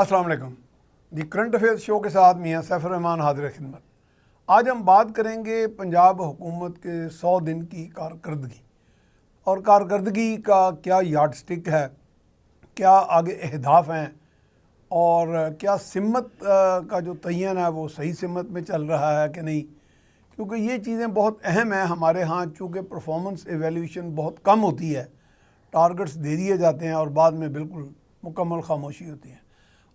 अस्सलाम वालेकुम। दी current affairs show के साथ मियां सैफुर रहमान हाजिर खिदमत। आज हम बात करेंगे पंजाब हुकूमत के 100 दिन की कारकर्दगी और कारकर्दगी का क्या यार्ड स्टिक है, क्या आगे अहदाफ हैं और क्या सिमत का जो तयन है वो सही सिमत में चल रहा है कि नहीं, क्योंकि ये चीज़ें बहुत अहम हैं हमारे यहाँ। चूँकि परफॉर्मेंस एवेल्यूशन बहुत कम होती है, टारगेट्स दे दिए जाते हैं और बाद में बिल्कुल मुकम्मल खामोशी होती है।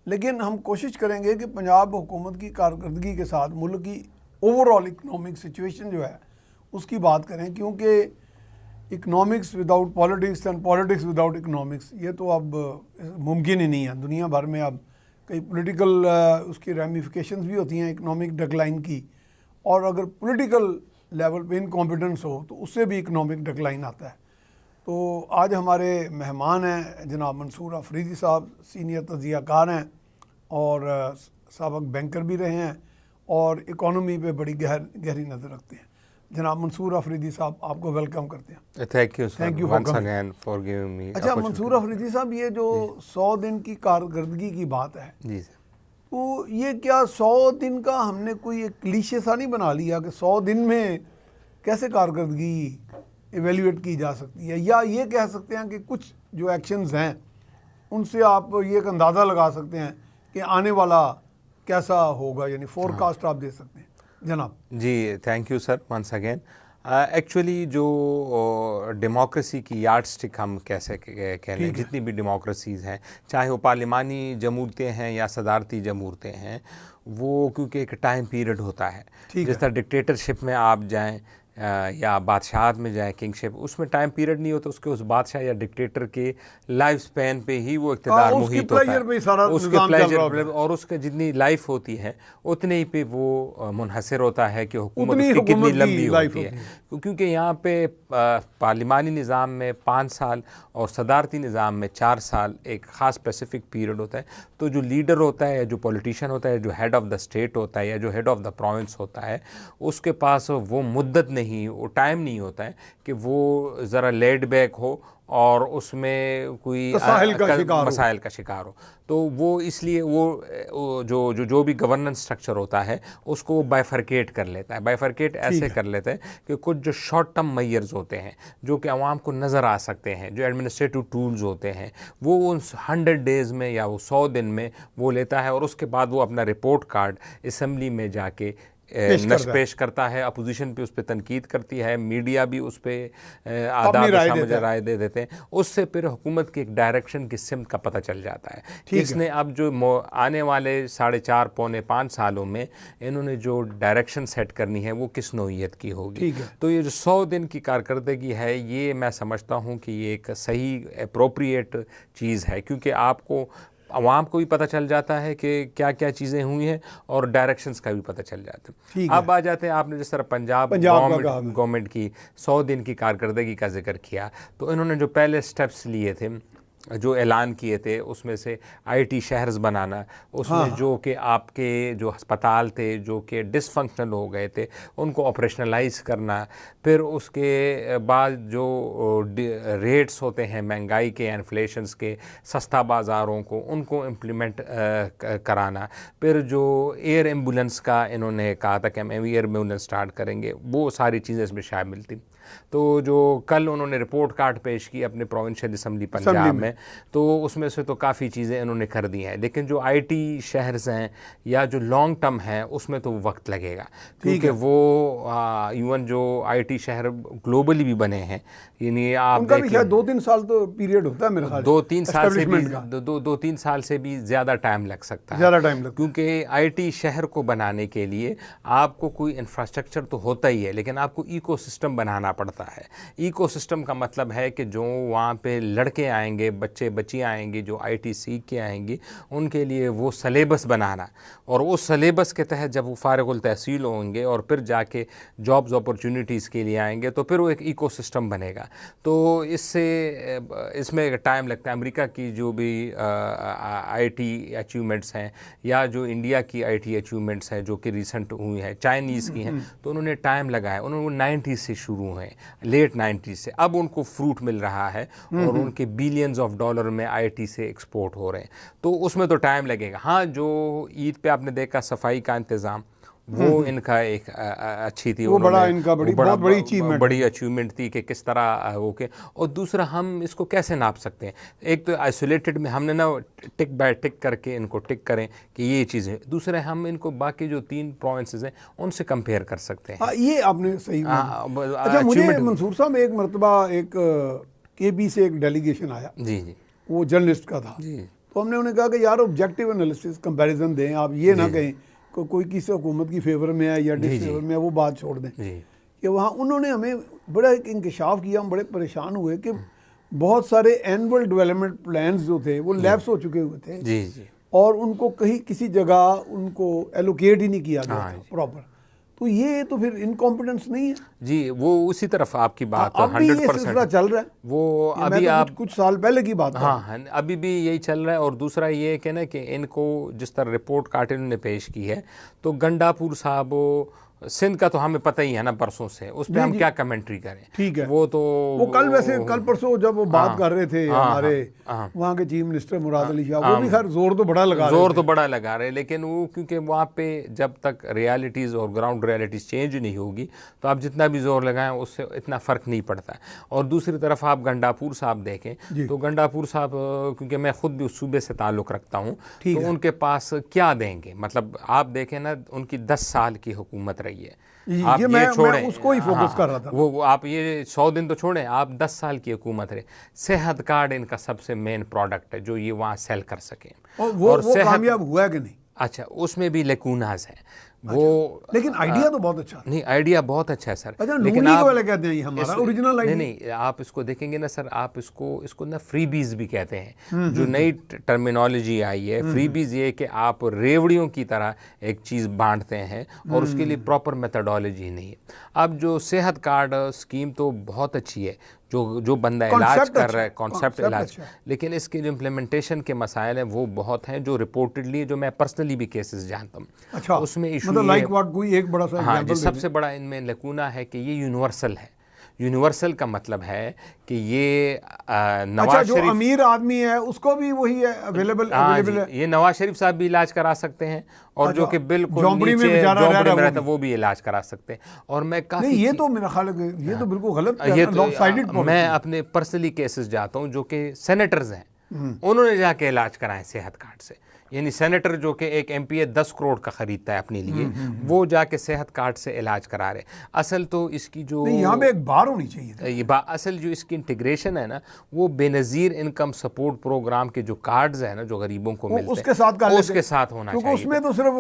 लेकिन हम कोशिश करेंगे कि पंजाब हुकूमत की कारकर्दगी के साथ मुल्क की ओवरऑल इकनॉमिक सिचुएशन जो है उसकी बात करें, क्योंकि economics without politics and politics without economics ये तो अब मुमकिन ही नहीं है। दुनिया भर में अब कई पॉलिटिकल उसकी रेमिफिकेशंस भी होती हैं इकनॉमिक डिक्लाइन की, और अगर पॉलिटिकल लेवल पे इनकॉम्पिटेंस हो तो उससे भी इकनॉमिक डिक्लाइन आता है। तो आज हमारे मेहमान हैं जनाब मंसूर अफरीदी साहब, सीनियर तजियाकार हैं और साबिक बैंकर भी रहे हैं और इकॉनमी पे बड़ी गहरी नज़र रखते हैं। जनाब मंसूर अफरीदी साहब, आपको वेलकम करते हैं। Thank you for giving me. अच्छा मंसूर अफरीदी साहब, ये जो 100 दिन की कारकर्दगी की बात है जी सर, तो ये क्या 100 दिन का हमने कोई एक क्लीशे सा नहीं बना लिया कि 100 दिन में कैसे कारकर्दगी एवेल्यूएट की जा सकती है, या ये कह सकते हैं कि कुछ जो एक्शंस हैं उनसे आप ये एक अंदाज़ा लगा सकते हैं कि आने वाला कैसा होगा, यानी फोरकास्ट आप दे सकते हैं जनाब। जी thank you sir once again. Actually जो डेमोक्रेसी की यार्ड स्टिक हम कैसे कह लें, जितनी भी डेमोक्रेसीज़ हैं, चाहे वो पार्लिमानी जमहूरतें हैं या सदारती जमहूरतें हैं, वो क्योंकि एक टाइम पीरियड होता है। जिस तरह डिक्टेटरशिप में आप जाएं या बादशाहत में जाए, किंगशिप, उसमें टाइम पीरियड नहीं होता, उसके उस बादशाह या डिक्टेटर के लाइफ स्पैन पे ही वो इक़्तिदार मुहित होता है, उसके प्लेजर और उसके जितनी लाइफ होती है उतने ही पे वो मुनहसर होता है कि हुकूमत उसकी कितनी लंबी होती है। क्योंकि यहाँ पे पार्लिमानी निज़ाम में 5 साल और सदारती निज़ाम में 4 साल एक ख़ास स्पेसिफिक पीरियड होता है। तो जो लीडर होता है या जो पॉलिटिशियन होता है, जो हेड ऑफ़ द स्टेट होता है या जो हेड ऑफ़ द प्रोविंस होता है, उसके पास वो मुद्दत नहीं, वो टाइम नहीं होता है कि वो ज़रा लेड बैक हो और उसमें कोई मसाइल का शिकार हो। तो वो इसलिए वो जो भी गवर्नेंस स्ट्रक्चर होता है उसको वो बाइफरकेट कर लेता है। बाइफरकेट ऐसे कर लेता है कि कुछ जो शॉर्ट टर्म मेजर्स होते हैं जो कि आवाम को नज़र आ सकते हैं, जो एडमिनिस्ट्रेटिव टूल्स होते हैं, वो उन 100 डेज़ में या वो 100 दिन में वो लेता है और उसके बाद वो अपना रिपोर्ट कार्ड असम्बली में जाके पेश करता है। अपोजिशन पे उस पर तनकीद करती है, मीडिया भी उस पर आदाब राय दे देते हैं। उससे फिर हुकूमत की एक डायरेक्शन की सिमत का पता चल जाता है कि इसने अब जो आने वाले 4.5 पौने 5 सालों में इन्होंने जो डायरेक्शन सेट करनी है वो किस नौइयत की होगी। तो ये जो 100 दिन की कारकर्दगी है, ये मैं समझता हूँ कि ये एक सही अप्रोप्रिएट चीज़ है, क्योंकि आपको अवाम को भी पता चल जाता है कि क्या क्या चीज़ें हुई हैं और डायरेक्शंस का भी पता चल जाता है। अब आ जाते हैं, आपने जिस तरह पंजाब गवर्नमेंट की 100 दिन की कारकर्दगी का जिक्र किया, तो इन्होंने जो पहले स्टेप्स लिए थे, जो ऐलान किए थे, उसमें से IT शहर्स बनाना, उसमें जो कि आपके जो अस्पताल थे जो कि डिसफंक्शनल हो गए थे उनको ऑपरेशनलाइज करना, फिर उसके बाद जो रेट्स होते हैं महंगाई के, इन्फ्लेशंस के, सस्ता बाज़ारों को उनको इम्प्लीमेंट कराना, फिर जो एयर एम्बुलेंस का इन्होंने कहा था कि हम एयर एम्बुलेंस स्टार्ट करेंगे, वो सारी चीज़ें इसमें शामिल थी। तो जो कल उन्होंने रिपोर्ट कार्ड पेश की अपने प्रोविंशियल असम्बली पंजाब में, तो उसमें से तो काफ़ी चीज़ें इन्होंने कर दी हैं, लेकिन जो IT शहर्स हैं या जो लॉन्ग टर्म है उसमें तो वक्त लगेगा, क्योंकि वो इवन जो IT शहर ग्लोबली भी बने हैं, यानी आप उनका भी शायद 2-3 साल तो पीरियड होता है मेरे ख्याल, 2-3 साल से भी 2-3 साल से भी ज़्यादा टाइम लग सकता है, ज़्यादा टाइम लगता है, क्योंकि IT शहर को बनाने के लिए आपको कोई इंफ्रास्ट्रक्चर तो होता ही है, लेकिन आपको इकोसिस्टम बनाना पड़ता है। इकोसिस्टम का मतलब है कि जो वहाँ पे लड़के आएंगे, बच्चे बच्चियाँ आएंगी जो IT सीख के आएंगी, उनके लिए वो सलेबस बनाना, और उस सलेबस के तहत जब वो फारिगुल तहसील होंगे और फिर जाके जॉब्स अपॉर्चुनिटीज़ के लिए आएंगे तो फिर वो एक इकोसिस्टम बनेगा। तो इसमें टाइम लगता है। अमेरिका की जो भी IT अचीवमेंट्स हैं या जो इंडिया की IT अचीवमेंट्स हैं जो कि रिसेंट हुई हैं, चाइनीज़ की हैं, तो उन्होंने टाइम लगाया, उन्होंने 90 से शुरू हैं हुए लेट 90s से, अब उनको फ्रूट मिल रहा है और उनके बिलियंस ऑफ डॉलर में आईटी से एक्सपोर्ट हो रहे हैं। तो उसमें तो टाइम लगेगा। हाँ, जो ईद पे आपने देखा सफाई का इंतज़ाम, वो इनका एक अच्छी थी, वो बड़ा इनका बहुत बड़ी अचीवमेंट, बड़ी अचीवमेंट थी कि किस तरह वो के। और दूसरा, हम इसको कैसे नाप सकते हैं? एक तो आइसोलेटेड में हमने ना टिक बाय टिक करके इनको टिक करें कि ये चीज़ है। दूसरा, हम इनको बाकी जो 3 प्रोविंसेस हैं उनसे कंपेयर कर सकते हैं। ये आपने सही बोला। अच्छा, मुझे मंसूर साहब एक मरतबा एक केबी से एक डेलीगेशन आया, जी जी, वो जर्नलिस्ट का था जी, तो हमने उन्हें कहा कि यार ऑब्जेक्टिव एनालिसिस कंपैरिजन दें, आप ये ना कहें कोई किसी हुकूमत की फेवर में है या डिसफेवर में है, वो बात छोड़ दें। कि वहाँ उन्होंने हमें बड़ा एक इंकशाफ किया, हम बड़े परेशान हुए कि बहुत सारे एनुअल डेवलपमेंट प्लान्स जो थे वो लैप्स हो चुके हुए थे जी जी, और उनको कहीं किसी जगह उनको एलोकेट ही नहीं किया गया था प्रॉपर। तो ये तो फिर इनकॉम्पिटेंस नहीं है जी। वो उसी तरफ आपकी बात 100% चल रहा है। वो अभी तो आप कुछ साल पहले की बात, हाँ, अभी भी यही चल रहा है। और दूसरा ये कि ना कि इनको जिस तरह रिपोर्ट कार्टिन ने पेश की है, तो गंडापुर साहब सिंध का तो हमें पता ही है ना बरसों से, उस पर हम क्या कमेंट्री करें। ठीक है, वो तो वो कल वैसे कल परसों जब वो बात कर रहे थे हमारे वहाँ के चीफ मिनिस्टर मुराद अली शाह, वो भी खैर जोर तो बड़ा लगा रहे, लेकिन वो क्योंकि वहाँ पे जब तक रियलिटीज़ और ग्राउंड रियलिटीज़ चेंज नहीं होगी तो आप जितना भी जोर लगाएं उससे इतना फ़र्क नहीं पड़ता। और दूसरी तरफ आप गंडापुर साहब देखें तो गंडापुर साहब, क्योंकि मैं खुद भी उस सूबे से ताल्लुक़ रखता हूँ, तो उनके पास क्या देंगे? मतलब आप देखें ना, उनकी 10 साल की हुकूमत रही है। आप ये छोड़ें, उसको ही फोकस कर रहा था। वो आप ये 100 दिन तो छोड़ें, आप 10 साल की हुकूमत रहे। सेहत कार्ड इनका सबसे मेन प्रोडक्ट है जो ये वहाँ सेल कर सकें। और वो कामयाब हुआ कि नहीं? अच्छा, उसमें भी लेकूनाज है वो। लेकिन आइडिया तो बहुत अच्छा नहीं, आइडिया बहुत अच्छा है सर। अच्छा, लेकिन आप वाले कहते हैं हमारा ओरिजिनल आइडिया नहीं, आप इसको देखेंगे ना सर, आप इसको ना फ्रीबीज भी कहते हैं। जो नई टर्मिनोलॉजी आई है फ्रीबीज, ये कि आप रेवड़ियों की तरह एक चीज़ बांटते हैं और उसके लिए प्रॉपर मेथडोलॉजी नहीं है। अब जो सेहत कार्ड स्कीम तो बहुत अच्छी है, जो बंदा इलाज कर रहा है, कॉन्सेप्ट इलाज, लेकिन इसके जो इम्प्लीमेंटेशन के मसाइल हैं वो बहुत हैं, जो रिपोर्टेडली, जो मैं पर्सनली भी केसेस जानता हूँ। अच्छा, उसमें इशू कोई एक बड़ा सा हाँ जी, सबसे बड़ा इनमें लकूना है कि ये यूनिवर्सल है। यूनिवर्सल का मतलब है कि ये नवाज जो अमीर आदमी है उसको भी वही है अवेलेबल है। ये नवाज शरीफ साहब भी इलाज करा सकते हैं और जो कि बिल्कुल झोंपड़ी में रहता वो भी इलाज करा सकते हैं। और मैं काफी ये तो मेरा ख्याल है ये तो बिल्कुल गलत, मैं अपने पर्सनली केसेस जाता हूँ जो कि सेनेटर्स हैं, उन्होंने जाके इलाज कराए सेहत कार्ड से। यानी सेनेटर जो कि एक एमपीए 10 करोड़ का खरीदता है अपने लिए, वो जाके सेहत कार्ड से इलाज करा रहे। असल तो इसकी जो यहाँ पे एक बार होनी चाहिए, ये असल जो इसकी इंटीग्रेशन है ना, वो बेनज़ीर इनकम सपोर्ट प्रोग्राम के जो कार्ड्स है ना जो गरीबों को मिलते हैं उसके साथ होना चाहिए। उसमें तो सिर्फ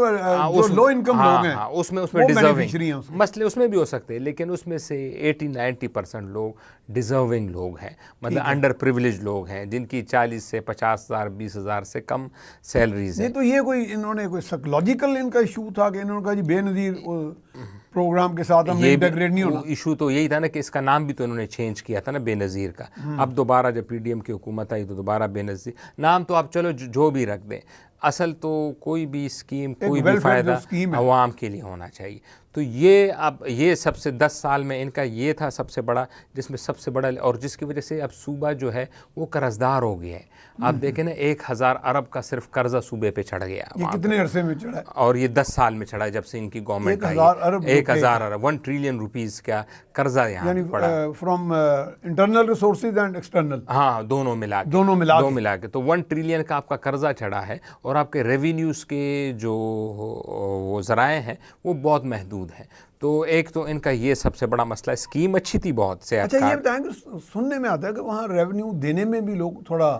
जो लो इनकम लोग हैं उसमें डिजर्विंग मसले उसमें भी हो सकते हैं, लेकिन उसमें से 80-90% लोग डिजर्विंग लोग हैं, मतलब अंडर प्रिविलेज लोग हैं जिनकी 40 से 50,000 20,000 से कम सैलरीज है। तो ये कोई इन्होंने कोई साइकोलॉजिकल इनका इशू था कि इन्होंने कहा जी बेनज़ीर प्रोग्राम के साथ हम इंटीग्रेट नहीं होना। इशू तो यही था ना कि इसका नाम भी तो इन्होंने चेंज किया था ना बेनज़ीर का। अब दोबारा जब पीडीएम की हुकूमत आई तो दोबारा बेनज़ीर नाम तो आप चलो जो भी रख दें, असल तो कोई भी स्कीम कोई भी फ़ायदा अवाम के लिए होना चाहिए। तो ये अब ये सबसे 10 साल में इनका ये था सबसे बड़ा, जिसमें सबसे बड़ा, और जिसकी वजह से अब सूबा जो है वो कर्जदार हो गया है। आप देखें ना 1000 अरब का सिर्फ कर्जा सूबे पे चढ़ गया। ये कितने अरसे में चढ़ा है? और ये 10 साल में चढ़ा है जब से इनकी गवर्नमेंट आई। 1000 अरब 1 ट्रिलियन रुपीस का कर्जा यहाँ पड़ा, from internal resources and external. हाँ, दोनों मिला के तो 1 ट्रिलियन का आपका कर्जा चढ़ा है। और आपके रेवेन्यूज के जो वो ज़राए हैं वो बहुत महदूद है। तो एक तो इनका ये सबसे बड़ा मसला, स्कीम अच्छी थी बहुत से। अच्छा, ये बताएं कि सुनने में आता है कि वहाँ रेवेन्यू देने में भी लोग थोड़ा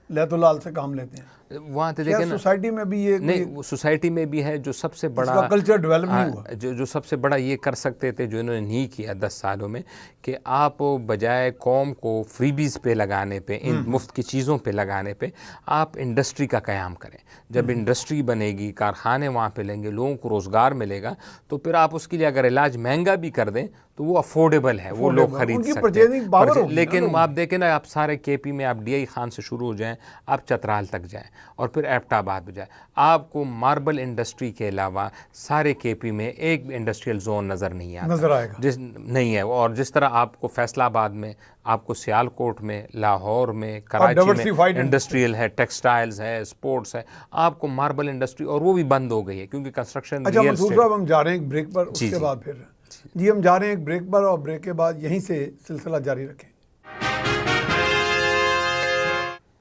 लैतुलाल से काम लेते हैं। वहाँ तो देखें सोसाइटी में भी ये नहीं, सोसाइटी में भी है जो सबसे बड़ा कल्चर डेवलप नहीं हुआ, जो सबसे बड़ा ये कर सकते थे जो इन्होंने नहीं किया 10 सालों में, कि आप बजाय कौम को फ्रीबीज पे लगाने पे, इन मुफ्त की चीज़ों पे लगाने पे, आप इंडस्ट्री का क़याम करें। जब इंडस्ट्री बनेगी, कारखाने वहाँ पे लेंगे, लोगों को रोज़गार मिलेगा, तो फिर आप उसके लिए अगर इलाज महंगा भी कर दें तो वो अफोर्डेबल है, वो लोग खरीद सकते हैं। लेकिन आप देखें ना, आप सारे केपी में आप डीआई खान से शुरू हो जाएं, आप चतराल तक जाएं, और फिर एबटाबाद हो जाए, आपको मार्बल इंडस्ट्री के अलावा सारे केपी में एक इंडस्ट्रियल जोन नज़र नहीं आता, नज़र आएगा जिस नहीं है। और जिस तरह आपको फैसलाबाद में, आपको सियालकोट में, लाहौर में, कराची में इंडस्ट्रियल है, टेक्सटाइल्स है, स्पोर्ट्स है, आपको मार्बल इंडस्ट्री, और वो भी बंद हो गई है क्योंकि कंस्ट्रक्शन। अच्छा मंसूर साहब, हम जा रहे हैं एक ब्रेक पर, उसके बाद फिर जी हम जा रहे हैं एक ब्रेक पर, और ब्रेक के बाद यहीं से सिलसिला जारी रखें।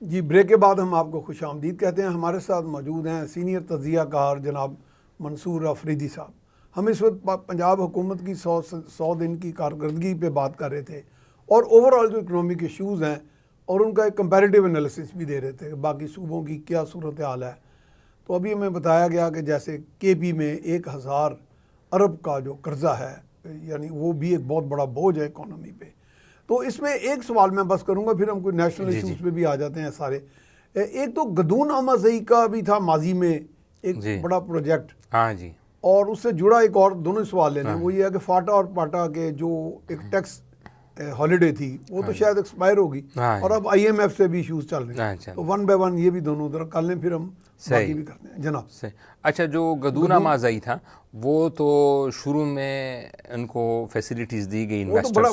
जी ब्रेक के बाद हम आपको खुश आमदीद कहते हैं। हमारे साथ मौजूद हैं सीनियर तज्ज़ियाकार जनाब मंसूर अफरीदी साहब। हम इस वक्त पंजाब हुकूमत की 100 दिन की कारकर्दगी पे बात कर रहे थे, और ओवरऑल जो इकनॉमिक इशूज़ हैं और उनका एक कंपैरेटिव एनालिसिस भी दे रहे थे कि बाकी सूबों की क्या सूरत हाल है। तो अभी हमें बताया गया कि जैसे केपी में 1000 अरब का जो कर्जा है, यानी वो भी एक बहुत बड़ा बोझ है इकॉनमी पे। तो इसमें एक सवाल मैं बस करूंगा, फिर हम कोई नेशनल इशूज़ पे भी आ जाते हैं सारे। एक तो गदून आमाज़ई का भी था माजी में एक बड़ा प्रोजेक्ट, हाँ जी, और उससे जुड़ा एक और दोनों सवाल लेने, वो ये है कि फाटा और पाटा के जो एक टैक्स हॉलीडे थी वो तो शायद एक्सपायर होगी, और अब IMF से भी इश्यूज चल रहे हैं, तो वन बाय वन ये भी दोनों उधर कर लें, फिर हम बाकी भी करते हैं जनाब से। अच्छा, जो गदून आमाज़ई था वो तो शुरू में उनको फैसिलिटीज़ दी गई, इन्वेस्टर्स तो बड़ा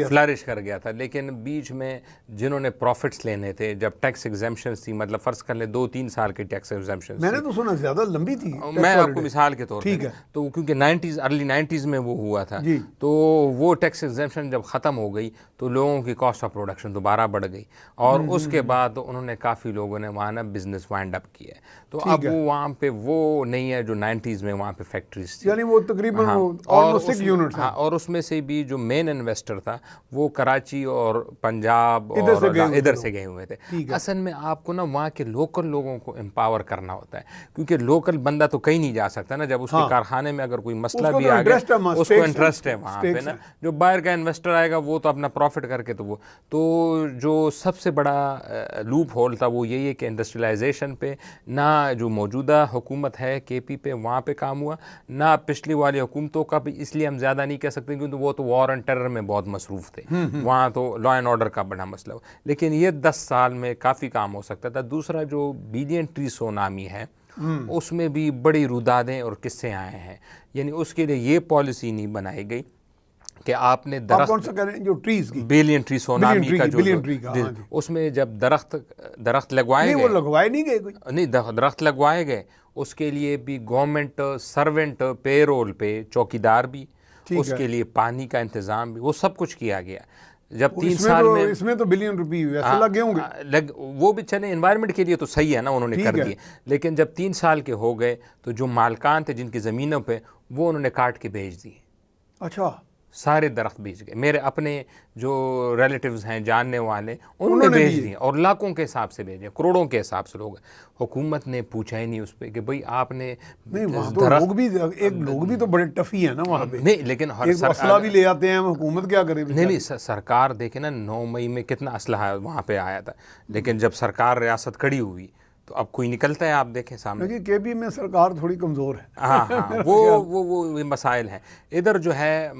फ्लरिश कर गया था, लेकिन बीच में जिन्होंने प्रॉफिट्स लेने थे, जब टैक्स एग्जेम्पशंस थी, मतलब फ़र्ज़ कर ले 2-3 साल की टैक्स एग्जेम्पशंस, मैंने तो सुना ज़्यादा लंबी थी, मैं आपको मिसाल के तौर पर, तो क्योंकि 90s अर्ली 90s में वो हुआ था, तो वो टैक्स एग्जेम्पशन जब ख़त्म हो गई तो लोगों की कॉस्ट ऑफ प्रोडक्शन दोबारा बढ़ गई, और उसके बाद उन्होंने काफ़ी लोगों ने वहाँ ना बिजनेस वाइंड अप किया। तो अब वो वहाँ पे वो नहीं है जो 90s में वहाँ पे फैक्ट्रीज थी, यानी वो तकरीबन ऑलमोस्ट 6 यूनिट्स हैं। और उसमें से भी जो मेन इन्वेस्टर था वो कराची और पंजाब इधर से गए हुए थे। असल में आपको ना वहाँ के लोकल लोगों को एम्पावर करना होता है, क्योंकि लोकल बंदा तो कहीं नहीं जा सकता ना, जब उसके कारखाने में अगर कोई मसला भी आ गया, उसको इंटरेस्ट है वहाँ पे ना। जो बाहर का इन्वेस्टर आएगा वो तो अपना प्रॉफिट करके, तो जो सबसे बड़ा लूप होल था वो यही है कि इंडस्ट्रियलाइजेशन पे ना जो मौजूदा हुकूमत है केपी पे वहाँ पे काम हुआ, ना पिछली वाली हुकूमतों का भी। इसलिए हम ज़्यादा नहीं कह सकते क्योंकि वो तो वॉर एंड टेरर में बहुत मसरूफ़ थे, वहाँ तो लॉ एंड ऑर्डर का बड़ा मसला हो, लेकिन ये 10 साल में काफ़ी काम हो सकता था। दूसरा जो बिलियन ट्री सोनामी है उसमें भी बड़ी रुदादें और किस्से आए हैं, यानी उसके लिए ये पॉलिसी नहीं बनाई गई कि आपने दरख्त, कौन सा कह रहे हैं जो ट्रीज की, बिलियन ट्री सोनामी का जो उसमें जब दरख्त लगवाए गए, वो लगवाए नहीं गए कोई नहीं, दरख्त लगवाए गए, उसके लिए भी गवर्नमेंट सर्वेंट पेरोल पे, चौकीदार भी, उसके लिए पानी का इंतज़ाम भी, वो सब कुछ किया गया। जब 3 साल में इसमें तो बिलियन रुपये वैसे लगे होंगे, वो भी चले एनवायरनमेंट के लिए तो सही है ना, उन्होंने कर दिए, लेकिन जब 3 साल के हो गए तो जो मालकान थे जिनकी ज़मीनों पे, वो उन्होंने काट के भेज दिए। अच्छा, सारे दरख्त बेच गए। मेरे अपने जो रिलेटिव्स हैं, जानने वाले, उन्होंने बेच दिए, और लाखों के हिसाब से भेजे, करोड़ों के हिसाब से लोग। हुकूमत ने पूछा ही नहीं उस पर कि भाई आपने नहीं, वहाँ तो लोग भी तो बड़े टफी है ना वहाँ पे, नहीं, लेकिन असला भी ले आते हैं, हुकूमत क्या करे? नहीं, सरकार देखे ना 9 मई में कितना असला वहाँ पे आया था, लेकिन जब सरकार रियासत खड़ी हुई तो अब कोई निकलता है, आप देखें सामने। देखिए केपी में सरकार थोड़ी कमज़ोर है। हाँ, वो मसाइल हैं। इधर जो है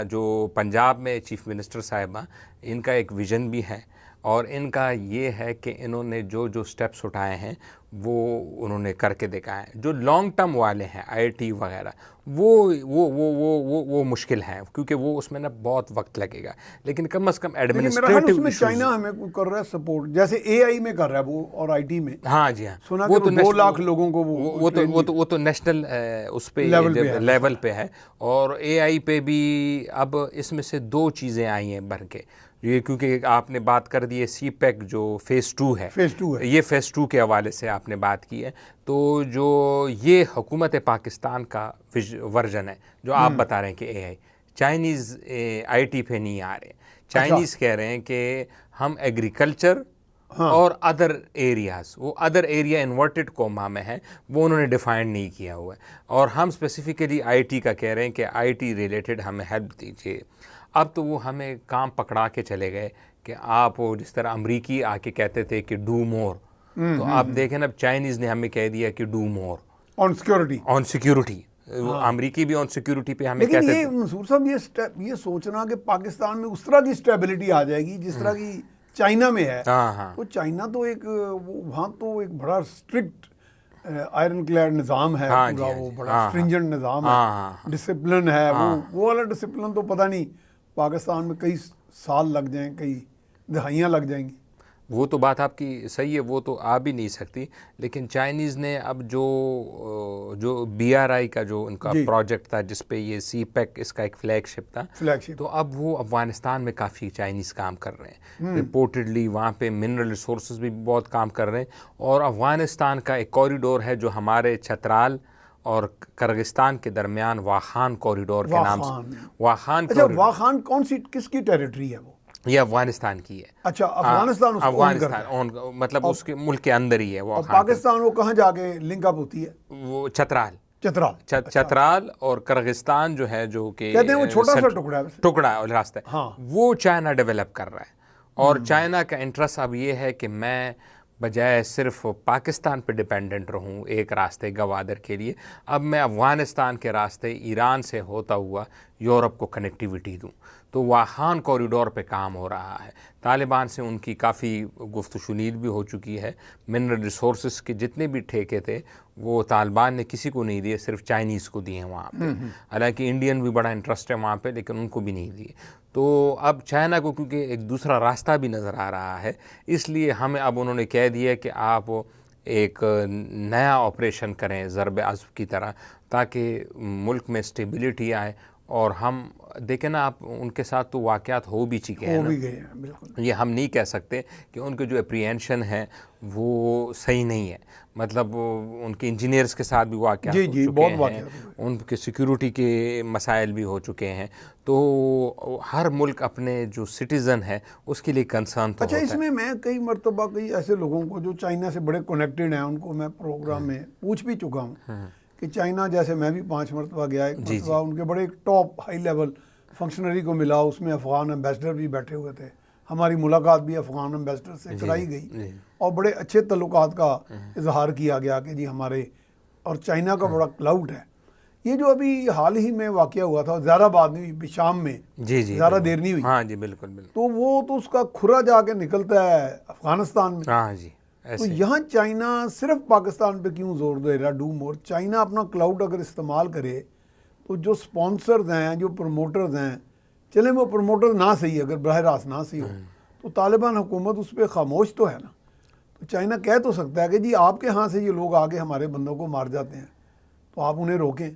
जो पंजाब में चीफ मिनिस्टर साहिबा, इनका एक विज़न भी है, और इनका ये है कि इन्होंने जो स्टेप्स उठाए हैं वो उन्होंने करके दिखाए हैं। जो लॉन्ग टर्म वाले हैं IIT वगैरह, वो मुश्किल है, क्योंकि वो उसमें ना बहुत वक्त लगेगा, लेकिन कम से कम एडमिनिस्ट्रेटिव उसमें चाइना हमें कर रहा है सपोर्ट, जैसे AI में कर रहा है वो, और IT में। हाँ जी, हाँ, सुना वो तो 2 लाख लोगों को वो तो नेशनल उस पे लेवल पे है, और AI पे भी अब इसमें से 2 चीज़ें आई हैं भर के, ये क्योंकि आपने बात कर दी है CPEC जो फेज़ 2 है, ये फेज़ 2 के हवाले से आपने बात की है। तो जो ये हुकूमत पाकिस्तान का वर्जन है जो आप बता रहे हैं कि AI, चाइनीज़ IT पे नहीं आ रहे। चाइनीज़ कह रहे हैं कि हम एग्रीकल्चर और अदर एरियाज़, वो अदर एरिया इन्वर्टेड कोमा में है, वो उन्होंने डिफाइन नहीं किया हुआ है, और हम स्पेसिफिकली IT का कह रहे हैं कि IT रिलेटेड हमें हेल्प दीजिए। अब तो वो हमें काम पकड़ा के चले गए कि आप जिस तरह अमरीकी आके कहते थे कि डू मोर, तो आप देखें अब चाइनीज़ ने हमें कह दिया कि डू मोर ऑन सिक्योरिटी। अमरीकी भी ऑन सिक्योरिटी पे हमें कहते थे। मंसूर साहब ये सोचना कि पाकिस्तान में उस तरह की स्टेबिलिटी आ जाएगी जिस तरह की चाइना में है, हाँ हाँ तो चाइना तो एक वहाँ तो एक बड़ा स्ट्रिक्ट आयरन क्लैड निज़ाम है, हाँ पूरा जी, हाँ वो जी, बड़ा हाँ स्ट्रिंजेंट निज़ाम हाँ है, हाँ हाँ डिसिप्लिन है, हाँ। वो वाला डिसिप्लिन तो पता नहीं पाकिस्तान में कई साल लग जाएं, कई दहाइयाँ लग जाएंगी। वो तो बात आपकी सही है, वो तो आ भी नहीं सकती। लेकिन चाइनीज़ ने अब जो BRI का जो उनका जी, प्रोजेक्ट था, जिस पे ये CPEC इसका एक फ्लैगशिप था, फ्लैगशिप। तो अब वो अफ़गानिस्तान में काफ़ी चाइनीज़ काम कर रहे हैं। रिपोर्टेडली वहाँ पे मिनरल रिसोर्सेज भी बहुत काम कर रहे हैं। और अफ़गानिस्तान का एक कॉरिडोर है जो हमारे चतराल और किर्गिस्तान के दरमियान वाखान कॉरिडोर के नाम से, वाखान। वाखान अच्छा, कॉरिडोर, वाखान कौन सी किसकी टेरिटरी है वो? ये अफ़गानिस्तान की है। अच्छा, अफगानिस्तान उसको ओन अफ़गानिस्तान करता है। मतलब उसके मुल्क के अंदर ही है वो और खान के, पाकिस्तान वो कहाँ जाके लिंक अप होती है? वो चतराल, चतराल। अच्छा, चतराल और किर्गिस्तान जो है, जो कि कहते हैं वो छोटा सा टुकड़ा है वैसे। टुकड़ा और रास्ता है, हाँ। वो चाइना डेवलप कर रहा है। और चाइना का इंटरेस्ट अब ये है कि मैं बजाय सिर्फ पाकिस्तान पे डिपेंडेंट रहूं एक रास्ते गवादर के लिए, अब मैं अफ़गानिस्तान के रास्ते ईरान से होता हुआ यूरोप को कनेक्टिविटी दूं। तो वाखान कॉरिडोर पे काम हो रहा है। तालिबान से उनकी काफ़ी गुफ्तशुनीद भी हो चुकी है। मिनरल रिसोर्सेज के जितने भी ठेके थे वो तालिबान ने किसी को नहीं दिए, सिर्फ चाइनीज़ को दिए हैं वहाँ पे। हालांकि इंडियन भी बड़ा इंटरेस्ट है वहाँ पे, लेकिन उनको भी नहीं दिए। तो अब चाइना को क्योंकि एक दूसरा रास्ता भी नज़र आ रहा है, इसलिए हमें अब उन्होंने कह दिया कि आप एक नया ऑपरेशन करें ज़रब अज़्ब की तरह, ताकि मुल्क में स्टेबिलिटी आए। और हम देखें ना, आप उनके साथ तो वाक़यात हो भी चुके हैं हो ना, भी गए हैं, बिल्कुल। ये हम नहीं कह सकते कि उनके जो अप्रीहेंशन है वो सही नहीं है। मतलब उनके इंजीनियर्स के साथ भी वाक़यात जी हो जी, चुके बहुत हैं, वाक़यात हुए। उनके सिक्योरिटी के मसाइल भी हो चुके हैं। तो हर मुल्क अपने जो सिटीज़न है उसके लिए कंसर्न तो अच्छा, होता है। इसमें मैं कई मरतबा कई ऐसे लोगों को जो चाइना से बड़े कनेक्टेड हैं, उनको मैं प्रोग्राम में पूछ भी चुका हूँ कि चाइना, जैसे मैं भी 5 मरतबा गया, एक जी, मरतबा उनके बड़े टॉप हाई लेवल फंक्शनरी को मिला, उसमें अफ़गान एम्बेसडर भी बैठे हुए थे। हमारी मुलाकात भी अफ़गान एम्बेसडर से कराई गई और बड़े अच्छे तल्लुकात का इजहार किया गया कि जी हमारे और चाइना का बड़ा क्लाउड है। ये जो अभी हाल ही में वाक़या हुआ था, ज़्यादा बाद नहीं हुई, शाम में, जी जी, ज़्यादा देर नहीं हुई, हाँ जी, बिल्कुल बिल्कुल, तो वो तो उसका खुरा जाके निकलता है अफ़गानिस्तान में। हाँ जी, तो ऐसे यहाँ चाइना सिर्फ पाकिस्तान पे क्यों जोर दे रहा, डू मोर? चाइना अपना क्लाउड अगर इस्तेमाल करे तो जो स्पॉन्सर्स हैं, जो प्रमोटर्स हैं, चले वो प्रमोटर ना सही, अगर बरह रास्त ना सही हो, तो तालिबान हुकूमत उस पर खामोश तो है ना। तो चाइना कह तो सकता है कि जी आपके यहाँ से ये लोग आके हमारे बंदों को मार जाते हैं, तो आप उन्हें रोकें।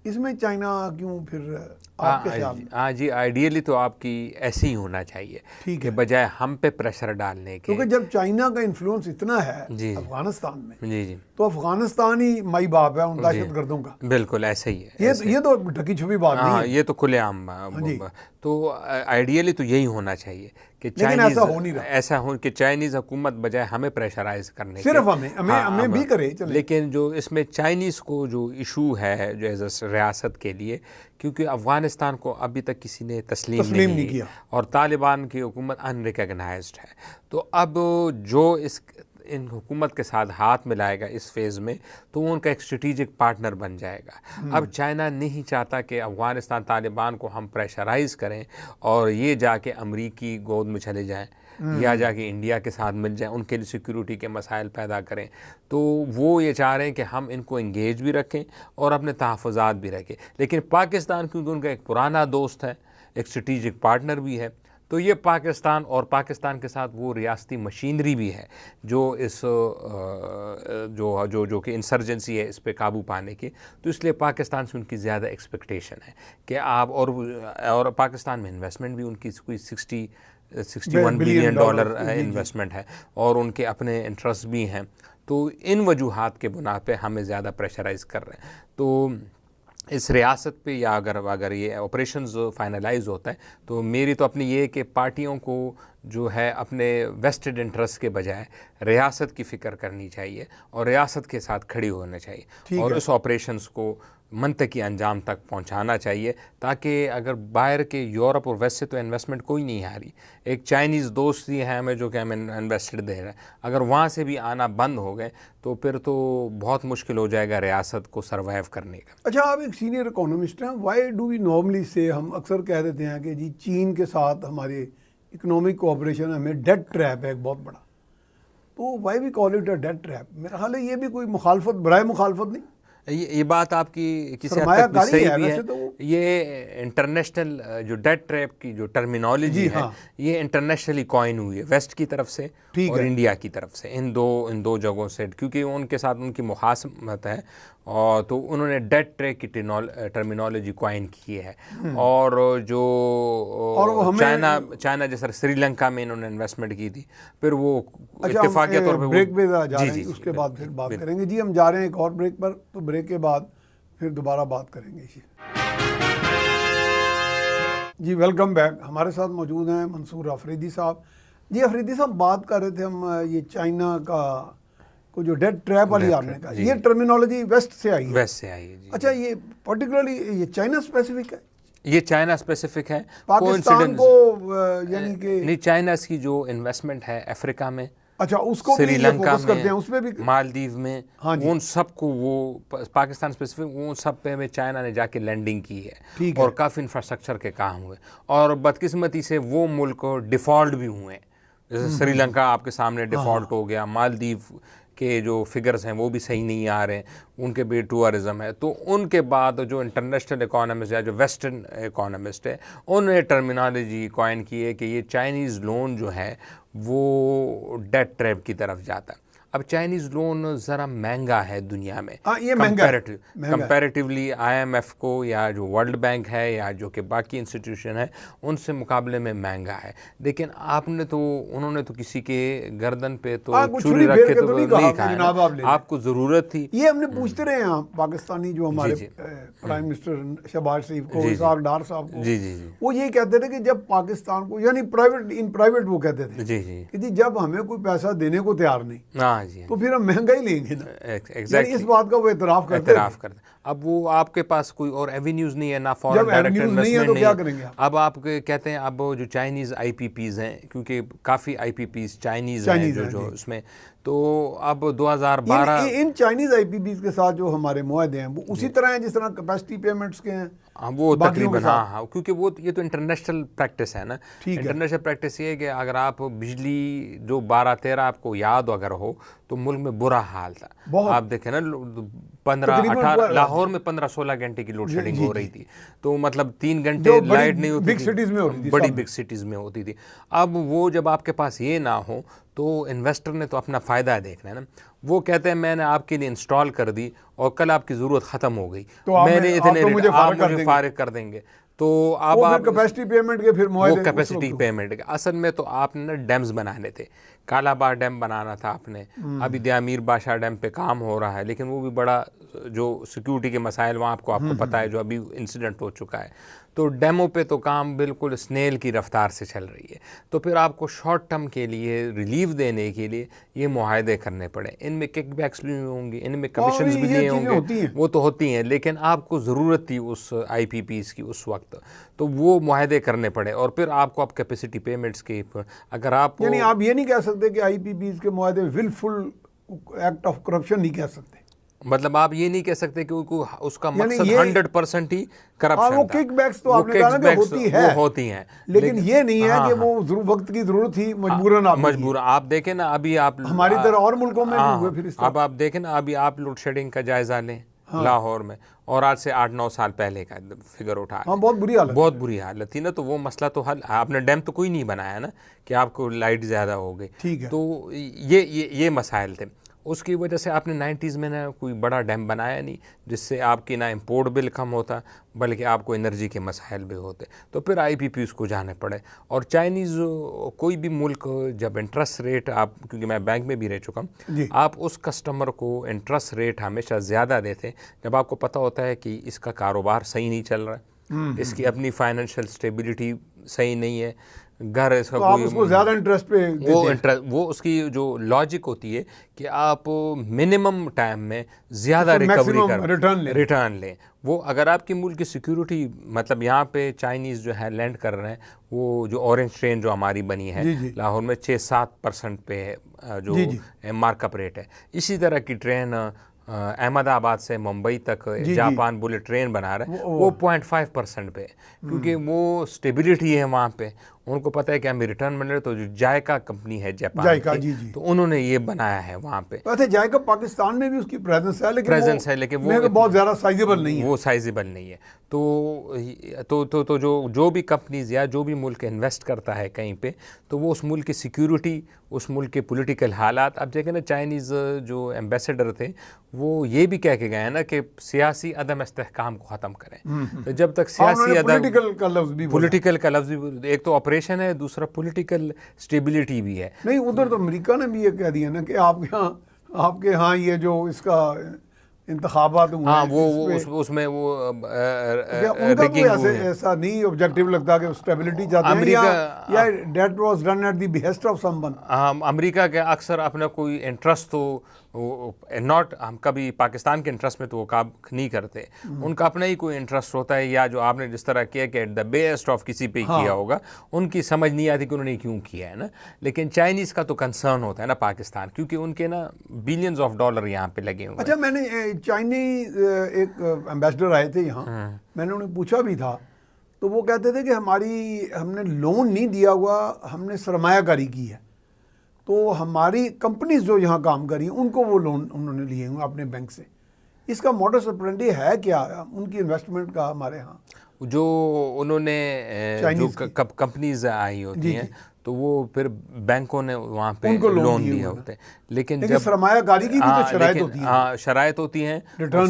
इसमें चाइना क्यों फिर, आपके ख्याल में? हाँ जी, आइडियली तो आपकी ऐसे ही होना चाहिए, ठीक कि है, बजाय हम पे प्रेशर डालने के। क्योंकि जब चाइना का इन्फ्लुएंस इतना है जी, अफगानिस्तान में, जी जी तो अफगानिस्तान ही माई बाप है उन जी, दहशत गर्दों का। बिल्कुल ऐसे ही है। ये तो ढकी छुपी बात नहीं हाँ, है। ये तो खुलेआम जी। तो आइडियली तो यही होना चाहिए कि लेकिन चाइनीज़, ऐसा हो नहीं रहा। ऐसा हो कि चाइनीज़ हुकूमत बजाय हमें प्रेशराइज करने सिर्फ के, हमें भी करे चले। लेकिन जो इसमें चाइनीज़ को जो इशू है जो एज अ रियासत के लिए, क्योंकि अफ़गानिस्तान को अभी तक किसी ने तस्लीम नहीं किया और तालिबान की हुकूमत अनरिकग्नाइज्ड है। तो अब जो इन हुकूमत के साथ हाथ मिलाएगा इस फेज़ में, तो वो उनका एक स्ट्रेटिजिक पार्टनर बन जाएगा। अब चाइना नहीं चाहता कि अफ़गानिस्तान तालिबान को हम प्रेशराइज़ करें और ये जाके अमरीकी गोद में चले जाएं या जाके इंडिया के साथ मिल जाएं, उनके लिए सिक्योरिटी के मसाइल पैदा करें। तो वो ये चाह रहे हैं कि हम इनको इंगेज भी रखें और अपने तहफ़्फ़ुज़ात भी रखें। लेकिन पाकिस्तान, क्योंकि उनका एक पुराना दोस्त है, एक स्ट्रेटिजिक पार्टनर भी है, तो ये पाकिस्तान और पाकिस्तान के साथ वो रियासती मशीनरी भी है जो इस जो जो जो कि इंसर्जेंसी है इस पे काबू पाने की। तो इसलिए पाकिस्तान से उनकी ज़्यादा एक्सपेक्टेशन है कि आप, और पाकिस्तान में इन्वेस्टमेंट भी उनकी कोई 61 बिलियन डॉलर इन्वेस्टमेंट है और उनके अपने इंटरेस्ट भी हैं। तो इन वजूहात के बुना पे हमें ज़्यादा प्रेशराइज़ कर रहे हैं। तो इस रियासत पे, या अगर ये ऑपरेशंस फाइनलाइज होता है, तो मेरी तो अपनी ये कि पार्टियों को जो है अपने वेस्टेड इंटरेस्ट के बजाय रियासत की फ़िक्र करनी चाहिए और रियासत के साथ खड़ी होना चाहिए और इस ऑपरेशंस को मंतकी अंजाम तक पहुंचाना चाहिए, ताकि अगर बाहर के यूरोप और वेस्ट से तो इन्वेस्टमेंट कोई नहीं आ रही, एक चाइनीज़ दोस्त ही है हमें जो कि हमें इन्वेस्टेड दे रहा है, अगर वहाँ से भी आना बंद हो गए तो फिर तो बहुत मुश्किल हो जाएगा रियासत को सर्वाइव करने का। अच्छा, आप एक सीनियर इकोनॉमिस्ट हैं, वाई डू वी नॉर्मली से, हम अक्सर कह देते हैं कि जी चीन के साथ हमारे इकोनॉमिक कोऑपरेशन हमें डेट ट्रैप है एक बहुत बड़ा, तो why we call it a debt trap. मेरा ख्याल है ये भी कोई मुखालफत, बराए मुखालफत नहीं। ये बात आपकी किसी हद तक भी सही भी है। तो ये इंटरनेशनल जो डेट ट्रैप की जो टर्मिनोलॉजी है, हाँ, ये इंटरनेशनली कॉइन हुई है वेस्ट की तरफ से और इंडिया की तरफ से, इन दो जगहों से, क्योंकि उनके साथ उनकी मुखासमत है और तो उन्होंने डेट ट्रैप की टर्मिनोलॉजी कॉइन की है। और जो चाइना जैसे श्रीलंका में इन्होंने इन्वेस्टमेंट की थी, फिर वो इत्तेफाकी तौर पे ब्रेक पे जा रहे हैं, उसके बाद फिर बात करेंगे जी। हम जा रहे हैं एक और ब्रेक पर, तो ब्रेक के बाद फिर दोबारा बात करेंगे जी। Welcome back. हमारे साथ मौजूद हैं मंसूर अफरीदी साहब जी। अफरीदी साहब, बात कर रहे थे हम ये चाइना का को जो डेट ट्रैप वाली आपने कहा, ये टर्मिनोलॉजी वेस्ट से आई है। वेस्ट से आई है जी। अच्छा, ये पर्टिकुलरली ये चाइना स्पेसिफिक है? ये चाइना स्पेसिफिक है, पाकिस्तान को यानी कि नहीं, चाइना की जो इन्वेस्टमेंट है अफ्रीका में, अच्छा, उसको श्रीलंका करते हैं, उसमें भी मालदीव में, हाँ, उन सबको वो पाकिस्तान स्पेसिफिक वो सब पे में चाइना ने जाके लैंडिंग की है और काफ़ी इंफ्रास्ट्रक्चर के काम हुए। और बदकिस्मती से वो मुल्क डिफ़ॉल्ट भी हुए, जैसे श्रीलंका आपके सामने डिफ़ॉल्ट हो गया, मालदीव के जो फिगर्स हैं वो भी सही नहीं आ रहे हैं, उनके भी टूरिज़म है। तो उनके बाद जो इंटरनेशनल इकोनॉमिस्ट या जो वेस्टर्न इकोनॉमिस्ट है, उन्होंने टर्मिनोलॉजी कॉइन की है कि ये चाइनीज़ लोन जो है वो डेट ट्रैप की तरफ जाता है। अब चाइनीज़ लोन ज़रा महंगा है दुनिया में, ये कंपैरेटिवली IMF को या जो वर्ल्ड बैंक है या जो कि बाकी इंस्टीट्यूशन है उनसे मुकाबले में महंगा है। लेकिन उन्होंने तो किसी के गर्दन पे तो छुरी रख के तो नहीं खाया, आपको ज़रूरत थी। ये हमने पूछते रहे हैं पाकिस्तानी जो हमारे प्राइम मिनिस्टर शहबाज शरीफ को, इसाक डार साहब को, जी, वो यही कहते थे कि जब पाकिस्तान को, यानी प्राइवेट वो कहते थे कि जी जब हमें कोई पैसा देने को तैयार नहीं, तो फिर हम महंगाई लेंगे ना। exactly. इस बात का वो एतराफ़ करते हैं। अब वो आपके पास कोई और एवेन्यूज़ नहीं है, ना फॉरेन डायरेक्ट इन्वेस्टमेंट नहीं है। अब आप कहते हैं अब जो चाइनीज़ IPPs हैं, क्योंकि काफ़ी IPPs चाइनीज़ हैं जो उसमें, तो अब 2012 इन चाइनीज़ IPPs के साथ जो हमारे मुआहदे हैं वो उसी तरह हैं जिस तरह कैपेसिटी पेमेंट्स के हैं। वो तकरीबन हाँ, क्योंकि वो ये तो इंटरनेशनल प्रैक्टिस है ना। इंटरनेशनल प्रैक्टिस ये है कि अगर आप बिजली जो 12-13 आपको याद अगर हो तो मुल्क में बुरा हाल था। आप देखें ना 15-18 लाहौर में 15-16 घंटे की लोड शेडिंग हो रही थी, तो मतलब 3 घंटे लाइट नहीं होती, बिग सिटीज़ में होती थी, बड़ी बिग सिटीज़ में होती थी। अब वो जब आपके पास ये ना हो तो इन्वेस्टर ने तो अपना फ़ायदा देखना है ना। वो कहते हैं मैंने आपके लिए इंस्टॉल कर दी और कल आपकी ज़रूरत ख़त्म हो गई, तो मैंने इतने आप मुझे फारिग कर देंगे, तो अब आप कैपेसिटी पेमेंट के फिर वो कैपेसिटी पेमेंट के असल में तो आपने डैम्स बनाने थे। कालाबार डैम बनाना था आपने, अभी दयामीर बादशाह डैम पे काम हो रहा है, लेकिन वो भी बड़ा जो सिक्योरिटी के मसाइल वहाँ आपको पता है, जो अभी इंसिडेंट हो चुका है। तो डैमों पे तो काम बिल्कुल स्नेल की रफ्तार से चल रही है। तो फिर आपको शॉर्ट टर्म के लिए रिलीफ देने के लिए ये मुआहदे करने पड़े। इनमें किकबैक्स भी होंगे, इनमें कमीशंस भी नहीं होंगे, वो तो होती हैं, लेकिन आपको ज़रूरत थी उस IPPs की उस वक्त, तो वो मुआहदे करने पड़े। और फिर आपको आप कैपेसिटी पेमेंट्स के, अगर आप यानी आप ये नहीं कह सकते कि IPPs के मुआहदे विलफुल एक्ट ऑफ करप्शन नहीं कह सकते, मतलब आप ये नहीं कह सकते कि उसका मकसद 100% ही करप्शन वो किकबैक्स तो आपने कहा ना कि होती हैं, लेकिन ये नहीं है कि वो वक्त की जरूरत थी मजबूरन आप देखें ना, अभी आप हमारी तरह और मुल्कों में हुए फिर अब आप देखें ना, अभी आप लोड शेडिंग का जायजा लें लाहौर में, और आज से 8-9 साल पहले का फिगर उठा, बहुत बुरी हालत थी ना। तो वो मसला तो हल, आपने डैम तो कोई नहीं बनाया ना कि आपको लाइट ज़्यादा हो गई, ठीक है। तो ये मसाइल थे। उसकी वजह से आपने 90s में ना कोई बड़ा डैम बनाया नहीं, जिससे आपकी ना इंपोर्ट बिल कम होता, बल्कि आपको एनर्जी के मसाइल भी होते। तो फिर IPPs को जाने पड़े। और चाइनीज़ कोई भी मुल्क जब इंटरेस्ट रेट, आप क्योंकि मैं बैंक में भी रह चुका हूँ, आप उस कस्टमर को इंटरेस्ट रेट हमेशा ज़्यादा देते जब आपको पता होता है कि इसका कारोबार सही नहीं चल रहा है, इसकी अपनी फाइनेंशियल स्टेबिलिटी सही नहीं है, घर इसका तो उसको ज़्यादा इंटरेस्ट पे वो उसकी जो लॉजिक होती है कि आप मिनिमम टाइम में ज़्यादा रिकवरी कर रिटर्न लें। वो अगर आपकी मुल्क की सिक्योरिटी, मतलब यहाँ पे चाइनीज़ जो है लैंड कर रहे हैं, वो जो ऑरेंज ट्रेन जो हमारी बनी है लाहौर में 6-7% पे है जो मार्कअप रेट है। इसी तरह की ट्रेन अहमदाबाद से मुंबई तक जापान बुलेट ट्रेन बना रहा है, वो 0.5% पे, क्योंकि वो स्टेबिलिटी है वहाँ पे, उनको पता है कि हमें रिटर्न मिल रहा है। तो जो जायका कंपनी है जापान जायका, की, जी जी, तो उन्होंने ये बनाया है वहाँ पे। वैसे जायका पाकिस्तान में भी उसकी प्रेजेंस है, लेकिन वो बहुत ज़्यादा साइजेबल नहीं है। वो साइजेबल नहीं है। तो जो भी कंपनीज या जो भी मुल्क इन्वेस्ट करता है कहीं पे, तो वो उस मुल्क की सिक्योरिटी, उस मुल्क के पॉलिटिकल हालात, अब देखें ना चाइनीज़ जो एम्बेसडर थे वो ये भी कह के गए हैं ना कि सियासी अदम इस्तेहकाम को ख़त्म करें। तो जब तक सियासी अदम, पॉलिटिकल का लफ्ज़ भी, एक तो ऑपरेशन है, दूसरा पॉलिटिकल स्टेबिलिटी भी है। नहीं, उधर तो अमेरिका ने भी ये कह दिया ना कि आपके यहाँ ये जो इसका इंतखाबात हुए, हाँ, उसमें वो उनका तो ऐसा नहीं ऑब्जेक्टिव लगता कि स्टेबिलिटी चाहते हैं, या that was done at the behest of someone. America के अक्सर अपना कोई इंटरेस्ट तो नॉट, हम कभी पाकिस्तान के इंटरेस्ट में तो वो काम नहीं करते, उनका अपना ही कोई इंटरेस्ट होता है, या जो आपने जिस तरह किया कि एट द बेस्ट ऑफ किसी पे किया होगा, उनकी समझ नहीं आती कि उन्होंने क्यों किया है ना। लेकिन चाइनीज़ का तो कंसर्न होता है ना पाकिस्तान, क्योंकि उनके ना बिलियंस ऑफ डॉलर यहाँ पे लगे हुए। अच्छा, मैंने चाइनीज एक एम्बेसडर आए थे यहाँ, मैंने उन्हें पूछा भी था, तो वो कहते थे कि हमने लोन नहीं दिया हुआ, हमने सरमायाकारी की है। तो हमारी कंपनीज जो यहाँ काम करी उनको वो लोन उन्होंने लिए हुए अपने बैंक से। इसका मॉडस ऑपरेंडी है क्या उनकी इन्वेस्टमेंट का हमारे यहाँ? जो उन्होंने जो कंपनीज आई होती हैं, तो वो फिर बैंकों ने वहाँ पे लोन दिए होते हैं। लेकिन जब सरमायाकारी की भी तो शराइत होती है। हाँ, शराइत होती हैं।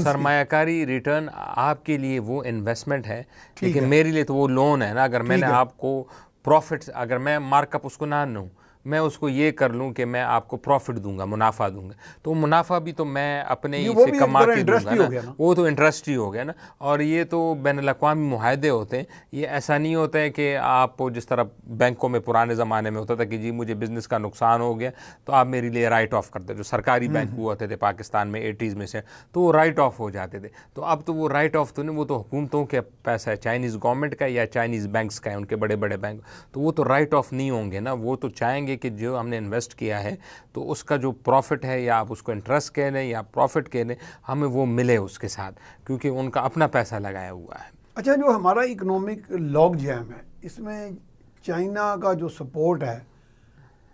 सरमायाकारी रिटर्न आपके लिए वो इन्वेस्टमेंट है, लेकिन मेरे लिए तो वो लोन है ना। अगर मैंने आपको प्रॉफिट, अगर मैं मार्कअप उसको ना लूँ, मैं उसको ये कर लूँ कि मैं आपको प्रॉफिट दूंगा, मुनाफा दूंगा, तो मुनाफा भी तो मैं अपने ही से कमा के दूंगा ना, वो तो इंटरेस्ट ही हो गया ना। और ये तो बैनुल-अक़वामी मुआहदे होते हैं, ये ऐसा नहीं होता है कि आप जिस तरह बैंकों में पुराने ज़माने में होता था कि जी मुझे बिज़नेस का नुकसान हो गया तो आप मेरे लिए राइट ऑफ करते, जो सरकारी बैंक हुआ होते थे पाकिस्तान में 80s में से, तो वो राइट ऑफ हो जाते थे। तो अब तो वो राइट ऑफ तो नहीं, वो तो हुकूमतों के पैसा है, चाइनीज़ गवर्नमेंट का या चाइनीज़ बैंक्स का है, उनके बड़े बड़े बैंक, तो वो तो राइट ऑफ नहीं होंगे ना। वो तो चाहेंगे कि जो हमने इन्वेस्ट किया है तो उसका जो प्रॉफिट है, या आप उसको इंटरेस्ट कह लें या प्रॉफिट कह लें, हमें वो मिले उसके साथ, क्योंकि उनका अपना पैसा लगाया हुआ है। अच्छा, जो हमारा इकोनॉमिक लॉग जैम है, इसमें चाइना का जो सपोर्ट है,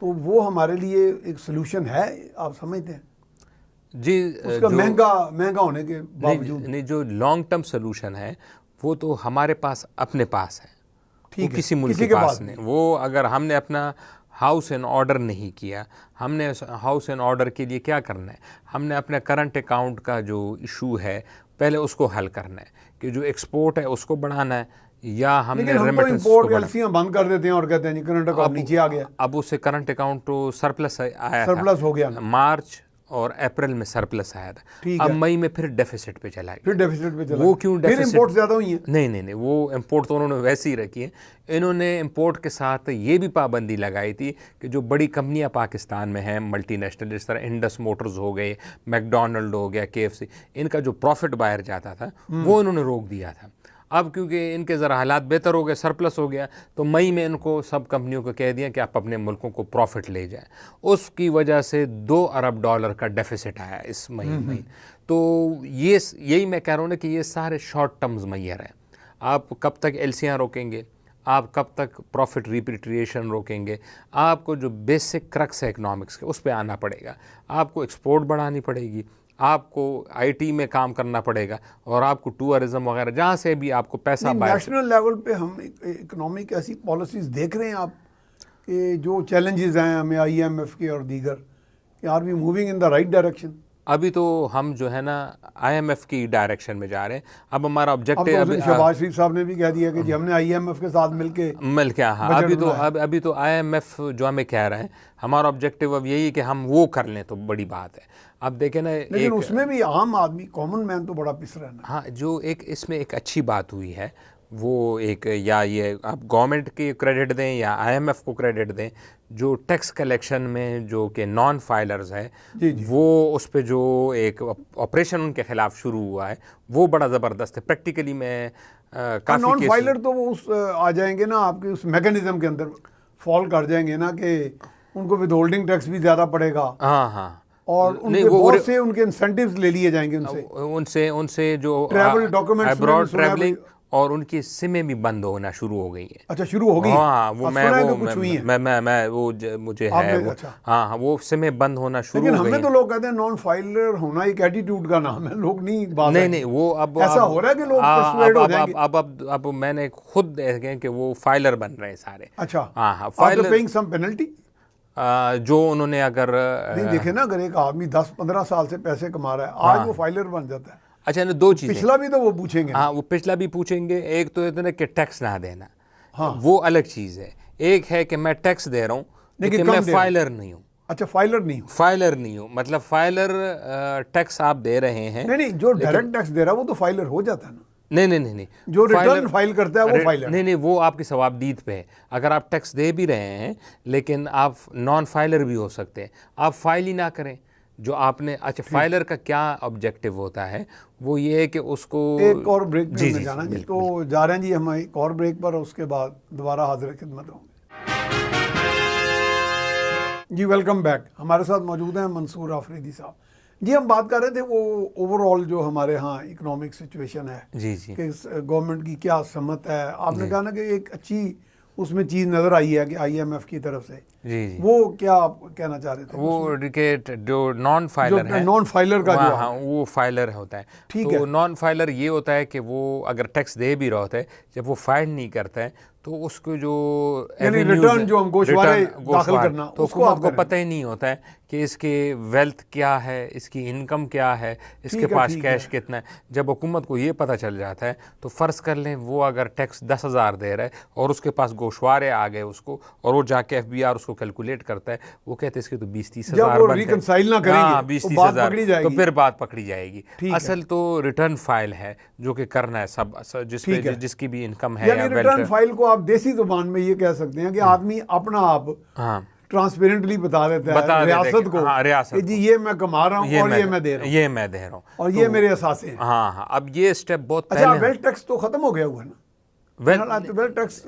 तो वो हमारे लिए एक सोल्यूशन है, आप समझते हैं? जी, उसका महंगा होने के बावजूद नहीं, जो लॉन्ग टर्म सोल्यूशन है वो तो हमारे पास अपने पास है, वो किसी मुल्क के पास नहीं। वो अगर हमने अपना हाउस इन ऑर्डर नहीं किया, हमने हाउस इन ऑर्डर के लिए क्या करना है, हमने अपने करंट अकाउंट का जो इशू है पहले उसको हल करना है, कि जो एक्सपोर्ट है उसको बढ़ाना है, या हमने रेमिटेंस को बंद कर देते हैं और कहते हैं करंट अकाउंट नीचे आ गया। अब उससे करंट अकाउंट तो सरप्लस आया, सरप्लस हो गया, मार्च और अप्रैल में सरप्लस आया था, अब मई में फिर डेफिसिट पे चला गया। फिर डेफिसिट पे चला, वो क्यों डेफिसिट? फिर इंपोर्ट ज़्यादा हुई है। नहीं, वो इंपोर्ट तो उन्होंने वैसे ही रखी है। इन्होंने इंपोर्ट के साथ ये भी पाबंदी लगाई थी कि जो बड़ी कंपनियां पाकिस्तान में हैं मल्टीनेशनल, जिस तरह इंडस मोटर्स हो गए, मैकडोनल्ड हो गया, KFC, इनका जो प्रॉफिट बाहर जाता था वो इन्होंने रोक दिया था। अब क्योंकि इनके ज़रा हालात बेहतर हो गए, सरप्लस हो गया, तो मई में इनको सब कंपनियों को कह दिया कि आप अपने मुल्कों को प्रॉफिट ले जाएं। उसकी वजह से $2 अरब का डेफिसिट आया इस महीने। तो यही मैं कह रहा हूँ ना कि ये सारे शॉर्ट टर्म्स मैयर हैं। आप कब तक LCR रोकेंगे, आप कब तक प्रॉफिट रिपेट्रिएशन रोकेंगे, आपको जो बेसिक क्रक्स है इकोनॉमिक्स के उस पर आना पड़ेगा। आपको एक्सपोर्ट बढ़ानी पड़ेगी, आपको IT में काम करना पड़ेगा, और आपको टूरिज्म वगैरह जहाँ से भी आपको पैसा नेशनल लेवल पे हम इकोनॉमिक ऐसी पॉलिसीज़ देख रहे हैं आप कि जो चैलेंजेस हैं हमें IMF के और दीगर, कि are we moving in the right direction? अभी तो हम जो है ना IMF की डायरेक्शन में जा रहे हैं। अब हमारा ऑब्जेक्टिव, शहबाज शरीफ साहब ने भी कह दिया कि जी हमने IMF के साथ मिलके हाँ, अभी तो IMF जो हमें कह रहे हैं, हमारा ऑब्जेक्टिव अब यही है कि हम वो कर लें तो बड़ी बात है। अब देखें ना, लेकिन उसमें भी आम आदमी, कॉमन मैन तो बड़ा पिस रहा है ना। हाँ, जो इसमें एक अच्छी बात हुई है वो एक, या ये आप गवर्नमेंट की क्रेडिट दें या IMF को क्रेडिट दें, जो टैक्स कलेक्शन में जो कि नॉन फाइलर्स है, वो उस पे जो एक ऑपरेशन उनके खिलाफ शुरू हुआ है वो बड़ा ज़बरदस्त है। प्रैक्टिकली मैं काफ़ी नॉन फाइलर तो वो उस आ जाएंगे ना, आपके उस मैकेनिज्म के अंदर फॉल कर जाएंगे ना, कि उनको विदहोल्डिंग टैक्स भी ज़्यादा पड़ेगा। हाँ, और उनके बहुत से उनके इंसेंटिव्स ले लिए जाएंगे उनसे जो ट्रैवल डॉक्यूमेंट्स, अब्रॉड ट्रैवलिंग, और उनकी सिमें भी बंद होना शुरू हो गई हैं। अच्छा, शुरू हो गई? हाँ, वो मैं वो मुझे है वो, अच्छा। हाँ वो सिमें बंद होना शुरू लेकिन हो गई। हमें तो लोग कहते हैं नॉन फाइलर होना एक एटीट्यूड का नाम है, लोग नहीं बात नहीं वो अब ऐसा हो रहा है कि लोग परसुएड हो जाएंगे। अब मैंने खुद देखे कि वो फाइलर बन रहे हैं सारे। अच्छा, हाँ फाइलर पेइंग सम पेनल्टी जो उन्होंने अगर नहीं देखे ना, अगर एक आदमी 10-15 साल से पैसे कमा रहा है, आज वो फाइलर बन जाता है। अच्छा, ना दो चीजें, पिछला भी तो वो पूछेंगे। हाँ वो पिछला भी पूछेंगे। एक तो इतने कि टैक्स ना देना, हाँ वो अलग चीज है। एक है कि मैं टैक्स दे रहा हूँ लेकिन मैं फाइलर नहीं हूँ। अच्छा, फाइलर नहीं हूँ। फाइलर नहीं हूँ मतलब फाइलर टैक्स आप दे रहे हैं। नहीं, जो डायरेक्ट टैक्स दे रहा है वो तो फाइलर हो जाता है ना। नहीं, जो रिटर्न फाइल करता है वो फाइलर। नहीं, वो आपकी सवाबदीद पे है। अगर आप टैक्स दे भी रहे हैं लेकिन आप नॉन फाइलर भी हो सकते हैं, आप फाइल ही ना करें जो आपने। अच्छा, फाइलर का क्या ऑब्जेक्टिव होता है? वो ये है कि उसको एक और ब्रेक पे हमने जाना जी, तो जा रहे हैं जी हम एक और ब्रेक पर, उसके बाद दोबारा हाजिर खिदमत होंगे जी। Welcome back. हमारे साथ मौजूद हैं मंसूर आफरीदी साहब जी। हम बात कर रहे थे वो ओवरऑल जो हमारे यहाँ इकोनॉमिक सिचुएशन है जी कि गवर्नमेंट की क्या समत है। आपने कहा ना कि एक अच्छी उसमें चीज़ नज़र आई है कि IMF की तरफ से। जी, वो क्या आप कहना चाह रहे थे? वो डिकेट जो नॉन फाइलर है, नॉन फाइलर का जो, हाँ वो फाइलर होता है। ठीक तो है। नॉन फाइलर ये होता है कि वो अगर टैक्स दे भी रहा होता है, जब वो फाइल नहीं करता है तो उसको जो रिटर्न जो हम गोशवारे दाखिल करना, तो हुकूमत को पता ही नहीं होता है कि इसके वेल्थ क्या है, इसकी इनकम क्या है, इसके पास कैश कितना है। जब हुकूमत को ये पता चल जाता है तो फ़र्ज़ कर लें वो अगर टैक्स 10,000 दे रहा है और उसके पास गोशवारे आ गए उसको, और वो जाके FBR उसको कैलकुलेट करता है, वो कहते हैं इसके तो 20-30 हज़ार रिकंसाइल ना करेंगे 20-30 हज़ार, तो फिर बात पकड़ी जाएगी। असल तो रिटर्न फाइल है जो कि करना है सब जिसकी भी इनकम है। रिटर्न फाइल को आप देसी जुबान में ये कह सकते हैं कि आदमी अपना आप ट्रांसपेरेंटली बता देता है रियासत को, रियासत कि जी ये मैं कमा रहा हूँ और ये मैं दे रहा हूँ और ये मेरे असासे हैं। हाँ, अब ये स्टेप बहुत पहले। अच्छा, वेल्थ टैक्स तो खत्म हो गया हुआ है ना? वेल्थ टैक्स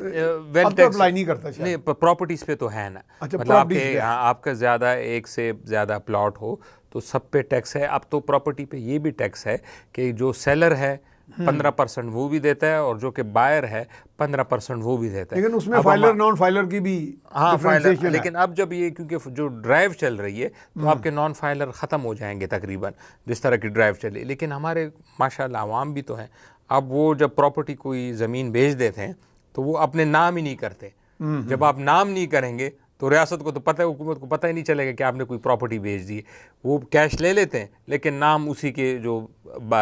अप्लाई नहीं करता शायद। नहीं, प्रॉपर्टीज पे तो है ना। अच्छा, मतलब आपका ज्यादा एक से ज्यादा प्लॉट हो तो सब पे टैक्स है। अब तो प्रॉपर्टी पे ये भी टैक्स है कि जो सेलर है 15% वो भी देता है और जो कि बायर है 15% वो भी देता है। लेकिन उसमें फाइलर नॉन फाइलर की भी फाइलर, लेकिन अब जब ये क्योंकि जो ड्राइव चल रही है तो आपके नॉन फाइलर ख़त्म हो जाएंगे तकरीबन, जिस तरह की ड्राइव चली। लेकिन हमारे माशाल्लाह अवाम भी तो हैं, अब वो जब प्रॉपर्टी कोई ज़मीन बेच देते हैं तो वो अपने नाम ही नहीं करते। जब आप नाम नहीं करेंगे तो रियासत को तो पता है, हुकूमत को पता ही नहीं चलेगा कि आपने कोई प्रॉपर्टी बेच दी। वो कैश ले लेते हैं लेकिन नाम उसी के जो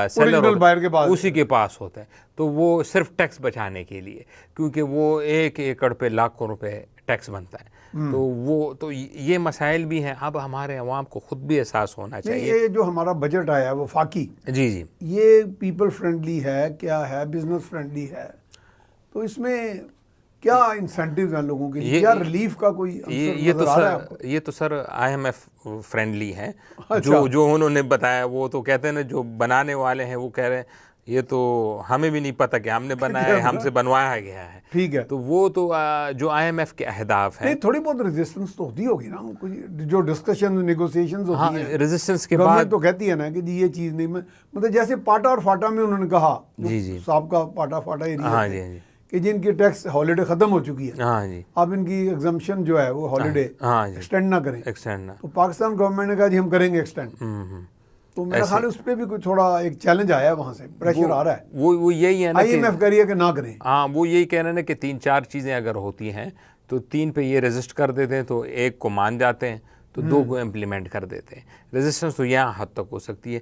सेलर बायर के पास उसी के पास होता है। तो वो सिर्फ टैक्स बचाने के लिए, क्योंकि वो 1 एकड़ पे लाखों रुपए टैक्स बनता है। तो वो तो ये मसाइल भी हैं। अब हमारे अवाम को खुद भी एहसास होना चाहिए। ये जो हमारा बजट आया है वो फाकी, जी ये पीपल फ्रेंडली है, क्या है, बिजनेस फ्रेंडली है? तो इसमें क्या इंसेंटिव हैं लोगों के लिए? क्या रिलीफ का कोई ये तो सर IMF फ्रेंडली है। अच्छा। जो उन्होंने बताया वो तो कहते हैं ना, जो बनाने वाले हैं वो कह रहे हैं ये तो हमें भी नहीं पता कि हमने बनाया है, हमसे बनवाया गया है। ठीक है, तो वो तो जो IMF के अहदाफ हैं। थोड़ी बहुत रेजिस्टेंस तो होती होगी ना, जो डिस्कशन नेगोशिएशंस होती हैं। रेजिस्टेंस के बाद तो कहती है ना कि जी ये चीज़ नहीं, मतलब जैसे पाटा और फाटा में उन्होंने कहा, जी साहब का पाटा फाटा एरिया, हाँ जी कि जिनकी टैक्स हॉलीडे खत्म हो चुकी है, हाँ जी, अब इनकी एग्जम्पशन जो है वो हॉलीडे एक्सटेंड ना करें, एक्सटेंड ना। तो पाकिस्तान गवर्नमेंट ने कहा जी हम करेंगे एक्सटेंड। तो मेरा ख्याल उस पर भी कुछ थोड़ा एक चैलेंज आया है, वहाँ से प्रेशर आ रहा है। वो यही है ना, IMF कह रही है कि ना करें। हाँ, वो यही कह रहे हैं ना कि 3-4 चीज़ें अगर होती हैं तो 3 पे ये रेजिस्ट कर देते हैं, तो 1 को मान जाते हैं तो 2 को इम्प्लीमेंट कर देते हैं। रेजिस्टेंस तो यहाँ हद तक हो सकती है।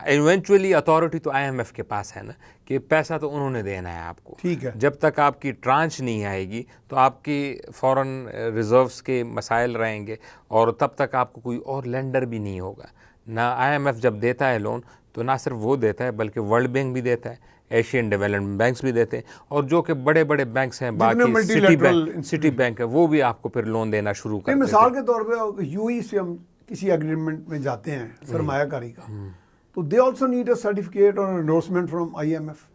इवेंचुअली अथॉरिटी तो IMF के पास है ना, कि पैसा तो उन्होंने देना है आपको। ठीक है, जब तक आपकी ट्रांच नहीं आएगी तो आपकी फॉरेन रिजर्व्स के मसाइल रहेंगे और तब तक आपको कोई और लेंडर भी नहीं होगा ना। IMF जब देता है लोन तो ना सिर्फ वो देता है बल्कि वर्ल्ड बैंक भी देता है, एशियन डेवलपमेंट बैंक्स भी देते हैं, और जो कि बड़े बड़े बैंक्स हैं बाकी सिटी बैंक है वो भी आपको फिर लोन देना शुरू कर देते हैं। मिसाल के तौर पे UAE से हम किसी एग्रीमेंट में जाते हैं सरमायाकारी का, तो they also need a certificate और एंडोर्समेंट फ्रॉम IMF।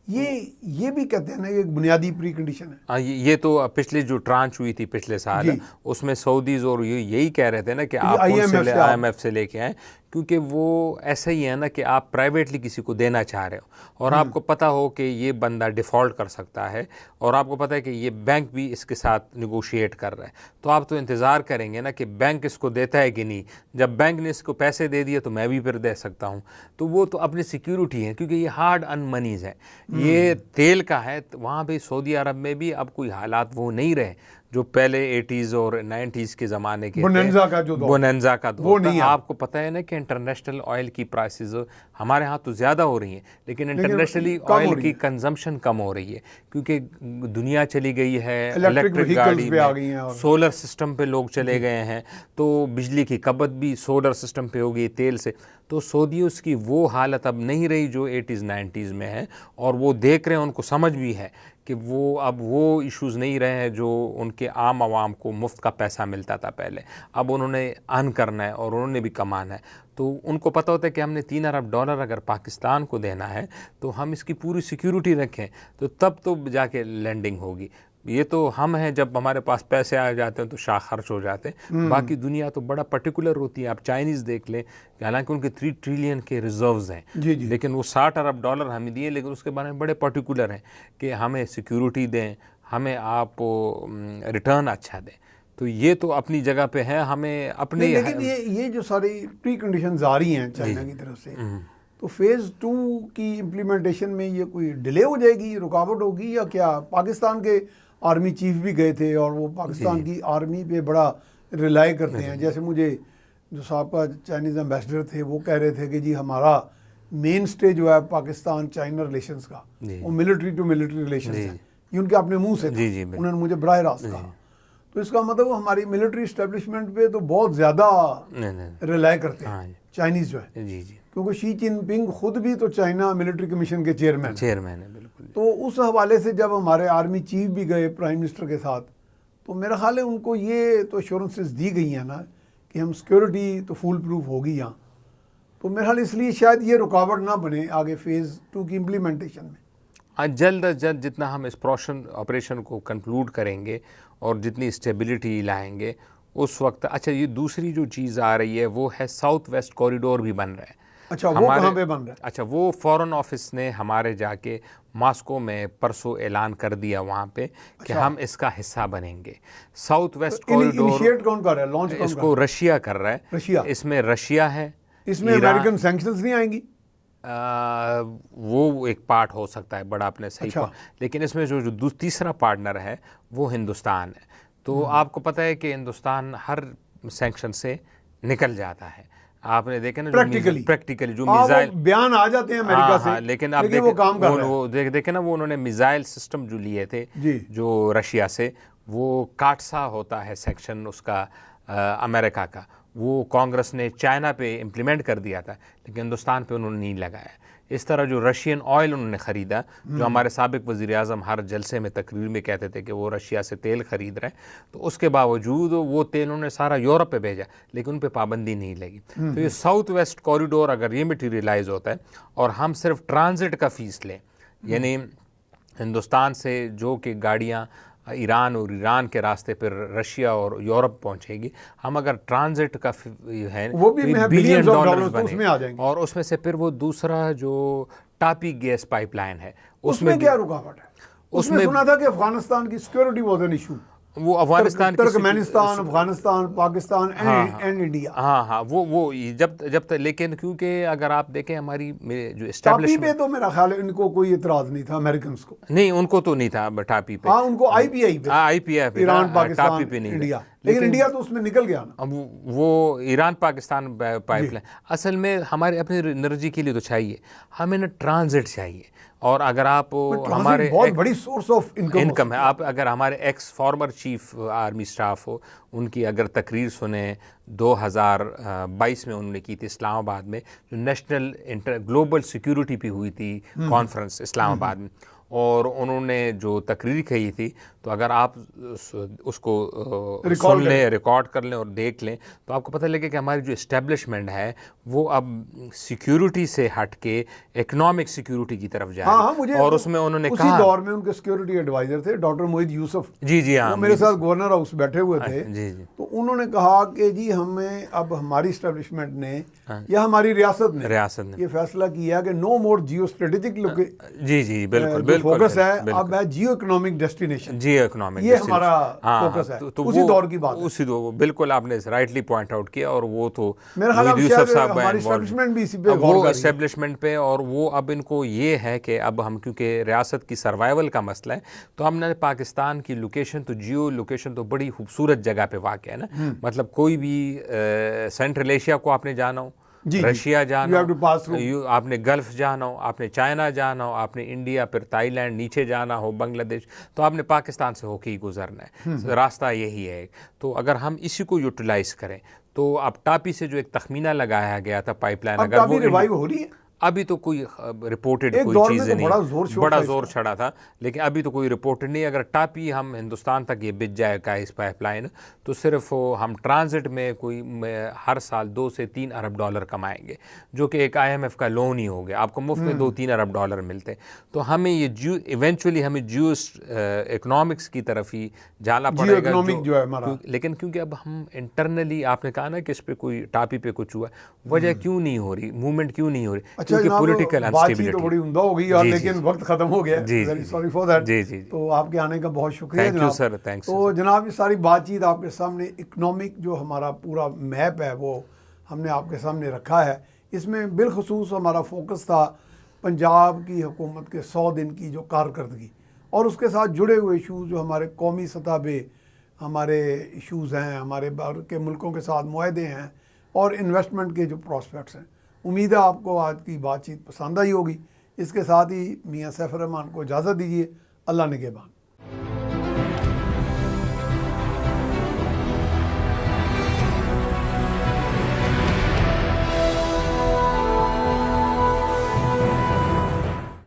ये भी कहते हैं ना एक बुनियादी प्री कंडीशन है। ये तो पिछले जो ट्रांच हुई थी पिछले साल, उसमें सऊदीज और यही कह रहे थे ना कि आप IMF से लेके आए, क्योंकि वो ऐसा ही है ना कि आप प्राइवेटली किसी को देना चाह रहे हो और आपको पता हो कि ये बंदा डिफ़ॉल्ट कर सकता है और आपको पता है कि ये बैंक भी इसके साथ निगोशिएट कर रहा है, तो आप तो इंतज़ार करेंगे ना कि बैंक इसको देता है कि नहीं। जब बैंक ने इसको पैसे दे दिए तो मैं भी फिर दे सकता हूँ, तो वो तो अपनी सिक्योरिटी है, क्योंकि ये हार्ड अर्न मनीज़ है, ये तेल का है। तो वहाँ भी सऊदी अरब में भी अब कोई हालात वो नहीं रहे जो पहले 80s और 90s के ज़माने के बोनेंजा का जो बोनेंजा का दौर वो नहीं था। आपको पता है ना कि इंटरनेशनल ऑयल की प्राइसेस हमारे यहाँ तो ज़्यादा हो रही हैं, लेकिन इंटरनेशनली ऑयल की कंजम्पशन कम हो रही है, क्योंकि दुनिया चली गई है इलेक्ट्रिक गाड़ी में, सोलर सिस्टम पे लोग चले गए हैं, तो बिजली की खपत भी सोलर सिस्टम पे हो गई तेल से। तो सऊदीयों की वो हालत अब नहीं रही जो 80s 90s में है, और वो देख रहे हैं, उनको समझ भी है कि वो अब वो इश्यूज़ नहीं रहे हैं जो उनके आम आवाम को मुफ्त का पैसा मिलता था पहले। अब उन्होंने अर्न करना है और उन्होंने भी कमाना है, तो उनको पता होता है कि हमने $3 अरब अगर पाकिस्तान को देना है तो हम इसकी पूरी सिक्योरिटी रखें, तो तब तो जाके लैंडिंग होगी। ये तो हम हैं, जब हमारे पास पैसे आ जाते हैं तो शाह खर्च हो जाते हैं। बाकी दुनिया तो बड़ा पर्टिकुलर होती है। आप चाइनीज़ देख लें, हालांकि उनके 3 ट्रिलियन के रिजर्व्स हैं, लेकिन वो $60 अरब हमें दिए, लेकिन उसके बारे में बड़े पर्टिकुलर हैं कि हमें सिक्योरिटी दें, हमें आप रिटर्न अच्छा दें। तो ये तो अपनी जगह पे है, हमें अपने लेकिन ये जो सारी प्री कंडीशंस आ रही हैं चाइना की तरफ से, तो फेज़ 2 की इम्प्लीमेंटेशन में ये कोई डिले हो जाएगी, रुकावट होगी या क्या? पाकिस्तान के आर्मी चीफ भी गए थे और वो पाकिस्तान की आर्मी पे बड़ा रिलाई करते हैं। जैसे मुझे जो साहब चाइनीज़ एम्बेसडर थे वो कह रहे थे कि जी हमारा मेन स्टेज जो है पाकिस्तान चाइना रिलेशंस का, वो मिलिट्री टू मिलिट्री रिलेशंस है। ये उनके अपने मुंह से था, उन्होंने मुझे बराह रास्त कहा। तो इसका मतलब हमारी मिलिट्री इस्टेब्लिशमेंट पे तो बहुत ज़्यादा रिलाई करते हैं चाइनीज़ जो है, क्योंकि शी जिनपिंग खुद भी तो चाइना मिलिट्री कमीशन के चेयरमैन है। बिल्कुल। तो उस हवाले से जब हमारे आर्मी चीफ भी गए प्राइम मिनिस्टर के साथ, तो मेरा ख्याल है उनको ये तो एश्योरेंसेस दी गई हैं ना कि हम सिक्योरिटी तो फुल प्रूफ होगी यहाँ। तो मेरा ख्याल इसलिए शायद ये रुकावट ना बने आगे फेज़ 2 की इम्प्लीमेंटेशन में। जल्द अज जल्द जितना हम इस ऑपरेशन को कंक्लूड करेंगे और जितनी स्टेबिलिटी लाएंगे उस वक्त। अच्छा, ये दूसरी जो चीज़ आ रही है वो है साउथ वेस्ट कॉरिडोर भी बन रहा है। अच्छा, वो कहाँ पे बन रहा है? अच्छा, वो फॉरेन ऑफिस ने हमारे जाके मॉस्को में परसों ऐलान कर दिया वहाँ पे कि हम इसका हिस्सा बनेंगे। साउथ वेस्ट कॉरिडोर इनिशिएट कौन कर रहा है, लॉन्च कौन इसको रशिया कर रहा है। रशिया, इसमें रशिया है, इसमें अमेरिकन सैंक्शंस नहीं आएंगी? वो एक पार्ट हो सकता है बड़ा, आपने सही कहा। लेकिन इसमें जो तीसरा पार्टनर है वो हिंदुस्तान है। तो आपको पता है कि हिंदुस्तान हर सैंक्शन से निकल जाता है। आपने देखा ना प्रैक्टिकली जो मिसाइल बयान आ जाते हैं अमेरिका से, लेकिन आप देखे ना वो उन्होंने मिसाइल सिस्टम जो लिए थे जो रशिया से, वो काटसा होता है सेक्शन उसका अमेरिका का, वो कांग्रेस ने चाइना पे इम्प्लीमेंट कर दिया था, लेकिन हिंदुस्तान पे उन्होंने नहीं लगाया। इस तरह जो रशियन ऑयल उन्होंने ख़रीदा, जो हमारे साबिक वज़ीर आज़म हर जलसे में तकरीर में कहते थे कि वो रशिया से तेल ख़रीद रहे हैं, तो उसके बावजूद वो तेल उन्होंने सारा यूरोप पे भेजा, लेकिन उन पे पाबंदी नहीं लगी। तो ये साउथ वेस्ट कॉरिडोर अगर ये मटीरियलाइज होता है और हम सिर्फ ट्रांजिट का फ़ीस लें, यानी हिंदुस्तान से जो कि गाड़ियाँ ईरान और ईरान के रास्ते पर रशिया और यूरोप पहुंचेगी, हम अगर ट्रांजिट का है वो भी $1 बिलियन उसमें आ जाएंगे, और उसमें से फिर वो दूसरा जो टापी गैस पाइपलाइन है उसमें क्या रुकावट है? उसमें सुना था कि अफगानिस्तान की सिक्योरिटी वाज एन इशू। वो Afghanistan, Turkmenistan, Afghanistan, Pakistan and India. हाँ, वो जब तक, लेकिन क्योंकि अगर आप देखें हमारी जो टापी पे तो मेरा ख्याल है इनको कोई इतराज नहीं था, अमेरिकन को नहीं, उनको तो नहीं था टापी पे। हाँ, उनको आईपीआई पे, ईरान पाकिस्तान पे नहीं, इंडिया, लेकिन इंडिया तो उसमें निकल गया ना। अब वो ईरान पाकिस्तान पाइपलाइन असल में हमारे अपनी एनर्जी के लिए तो चाहिए, हमें ना ट्रांजिट चाहिए। और अगर आप हमारे बहुत बड़ी सोर्स ऑफ इनकम है, आप अगर हमारे x former chief army staff हो, उनकी अगर तकरीर सुने 2022 में उन्होंने की थी इस्लामाबाद में, जो नेशनल ग्लोबल सिक्योरिटी पे हुई थी कॉन्फ्रेंस इस्लामाबाद में, और उन्होंने जो तकरीर कही थी, तो अगर आप उसको रिकॉर्ड सुन लें, रिकॉर्ड कर लें और देख लें, तो आपको पता लगे कि हमारी जो इस्टेब्लिशमेंट है वो अब सिक्योरिटी से हट के इकोनॉमिक सिक्योरिटी की तरफ जा रही है। और उसमें उन्होंने उसी कहा, दौर में उनके सिक्योरिटी एडवाइजर थे डॉक्टर मोहित यूसुफ, जी जी हाँ, वो मेरे साथ गवर्नर हाउस बैठे हुए थे। जी जी, तो उन्होंने कहा कि जी हमें अब हमारी इस्टेब्लिशमेंट ने या हमारी रियासत ने ये फैसला किया कि नो मोर जियो स्ट्रेटेजिक जी जी बिल्कुल बिल्कुल फोकस है, अब है जियो इकोनॉमिक डेस्टिनेशन, जियो इकोनॉमिक, ये हमारा फोकस है। तो उसी दौर की बात उसी दौर, बिल्कुल आपने राइटली पॉइंट आउट किया। और वो तो मेरा ख्याल यूसुफ साहब हमारी इस्टेब्लिशमेंट भी इसी पे वो इस्टेब्लिशमेंट पे, और वो अब इनको ये है कि अब हम, क्योंकि रियासत की सर्वाइवल का मसला है, तो हमने पाकिस्तान की लोकेशन, तो जियो लोकेशन तो बड़ी खूबसूरत जगह पे वाक़ है ना, मतलब कोई भी सेंट्रल एशिया को आपने जाना हो, रशिया जाना हो, आपने गल्फ जाना हो, आपने चाइना जाना हो, आपने इंडिया, फिर थाईलैंड, नीचे जाना हो बांग्लादेश, तो आपने पाकिस्तान से होके ही गुजरना है, रास्ता यही है। तो अगर हम इसी को यूटिलाइज करें, तो अब टापी से जो एक तखमीना लगाया गया था पाइपलाइन, अगर वो रिवाइव हो रही है, अभी तो कोई रिपोर्टेड कोई चीज़ नहीं, बड़ा जोर चढ़ा था, लेकिन अभी तो कोई रिपोर्टेड नहीं। अगर टापी हम हिंदुस्तान तक ये बिछ जाएगा इस पाइपलाइन, तो सिर्फ हम ट्रांजिट में कोई हर साल 2 से 3 अरब डॉलर कमाएंगे, जो कि एक IMF का लोन ही हो गया, आपको मुफ्त में 2-3 अरब डॉलर मिलते। तो हमें ये इवेंचुअली हमें जियो इकोनॉमिक्स की तरफ ही जाना पड़ेगा, जो है हमारा। लेकिन क्योंकि अब हम इंटरनली, आपने कहा ना कि इस पे कोई टापी पे कुछ हुआ, वजह क्यों नहीं हो रही, मूवमेंट क्यों नहीं हो रही, क्योंकि पॉलिटिकल अनस्टेबिलिटी तो बड़ी उम्दा हो गई यार, लेकिन वक्त खत्म हो गया, वेरी सॉरी फॉर दैट। जी जी, तो आपके आने का बहुत शुक्रिया जनाब। Sir thanks. तो जनाब, ये सारी बातचीत आपके सामने, इकोनॉमिक जो हमारा पूरा मैप है वो हमने आपके सामने रखा है। इसमें बिलखसूस हमारा फोकस था पंजाब की हुकूमत के 100 दिन की जो कारकर्दगी और उसके साथ जुड़े हुए इशूज़ जो हमारे कौमी सतह पे हमारे इशूज़ हैं, हमारे बाहर के मुल्कों के साथ मुआहदे हैं और इन्वेस्टमेंट के जो प्रॉस्पेक्ट्स हैं। उम्मीद है आपको आज की बातचीत पसंद आई होगी। इसके साथ ही मियां सैफ रहमान को इजाज़त दीजिए। अल्लाह निगहबान।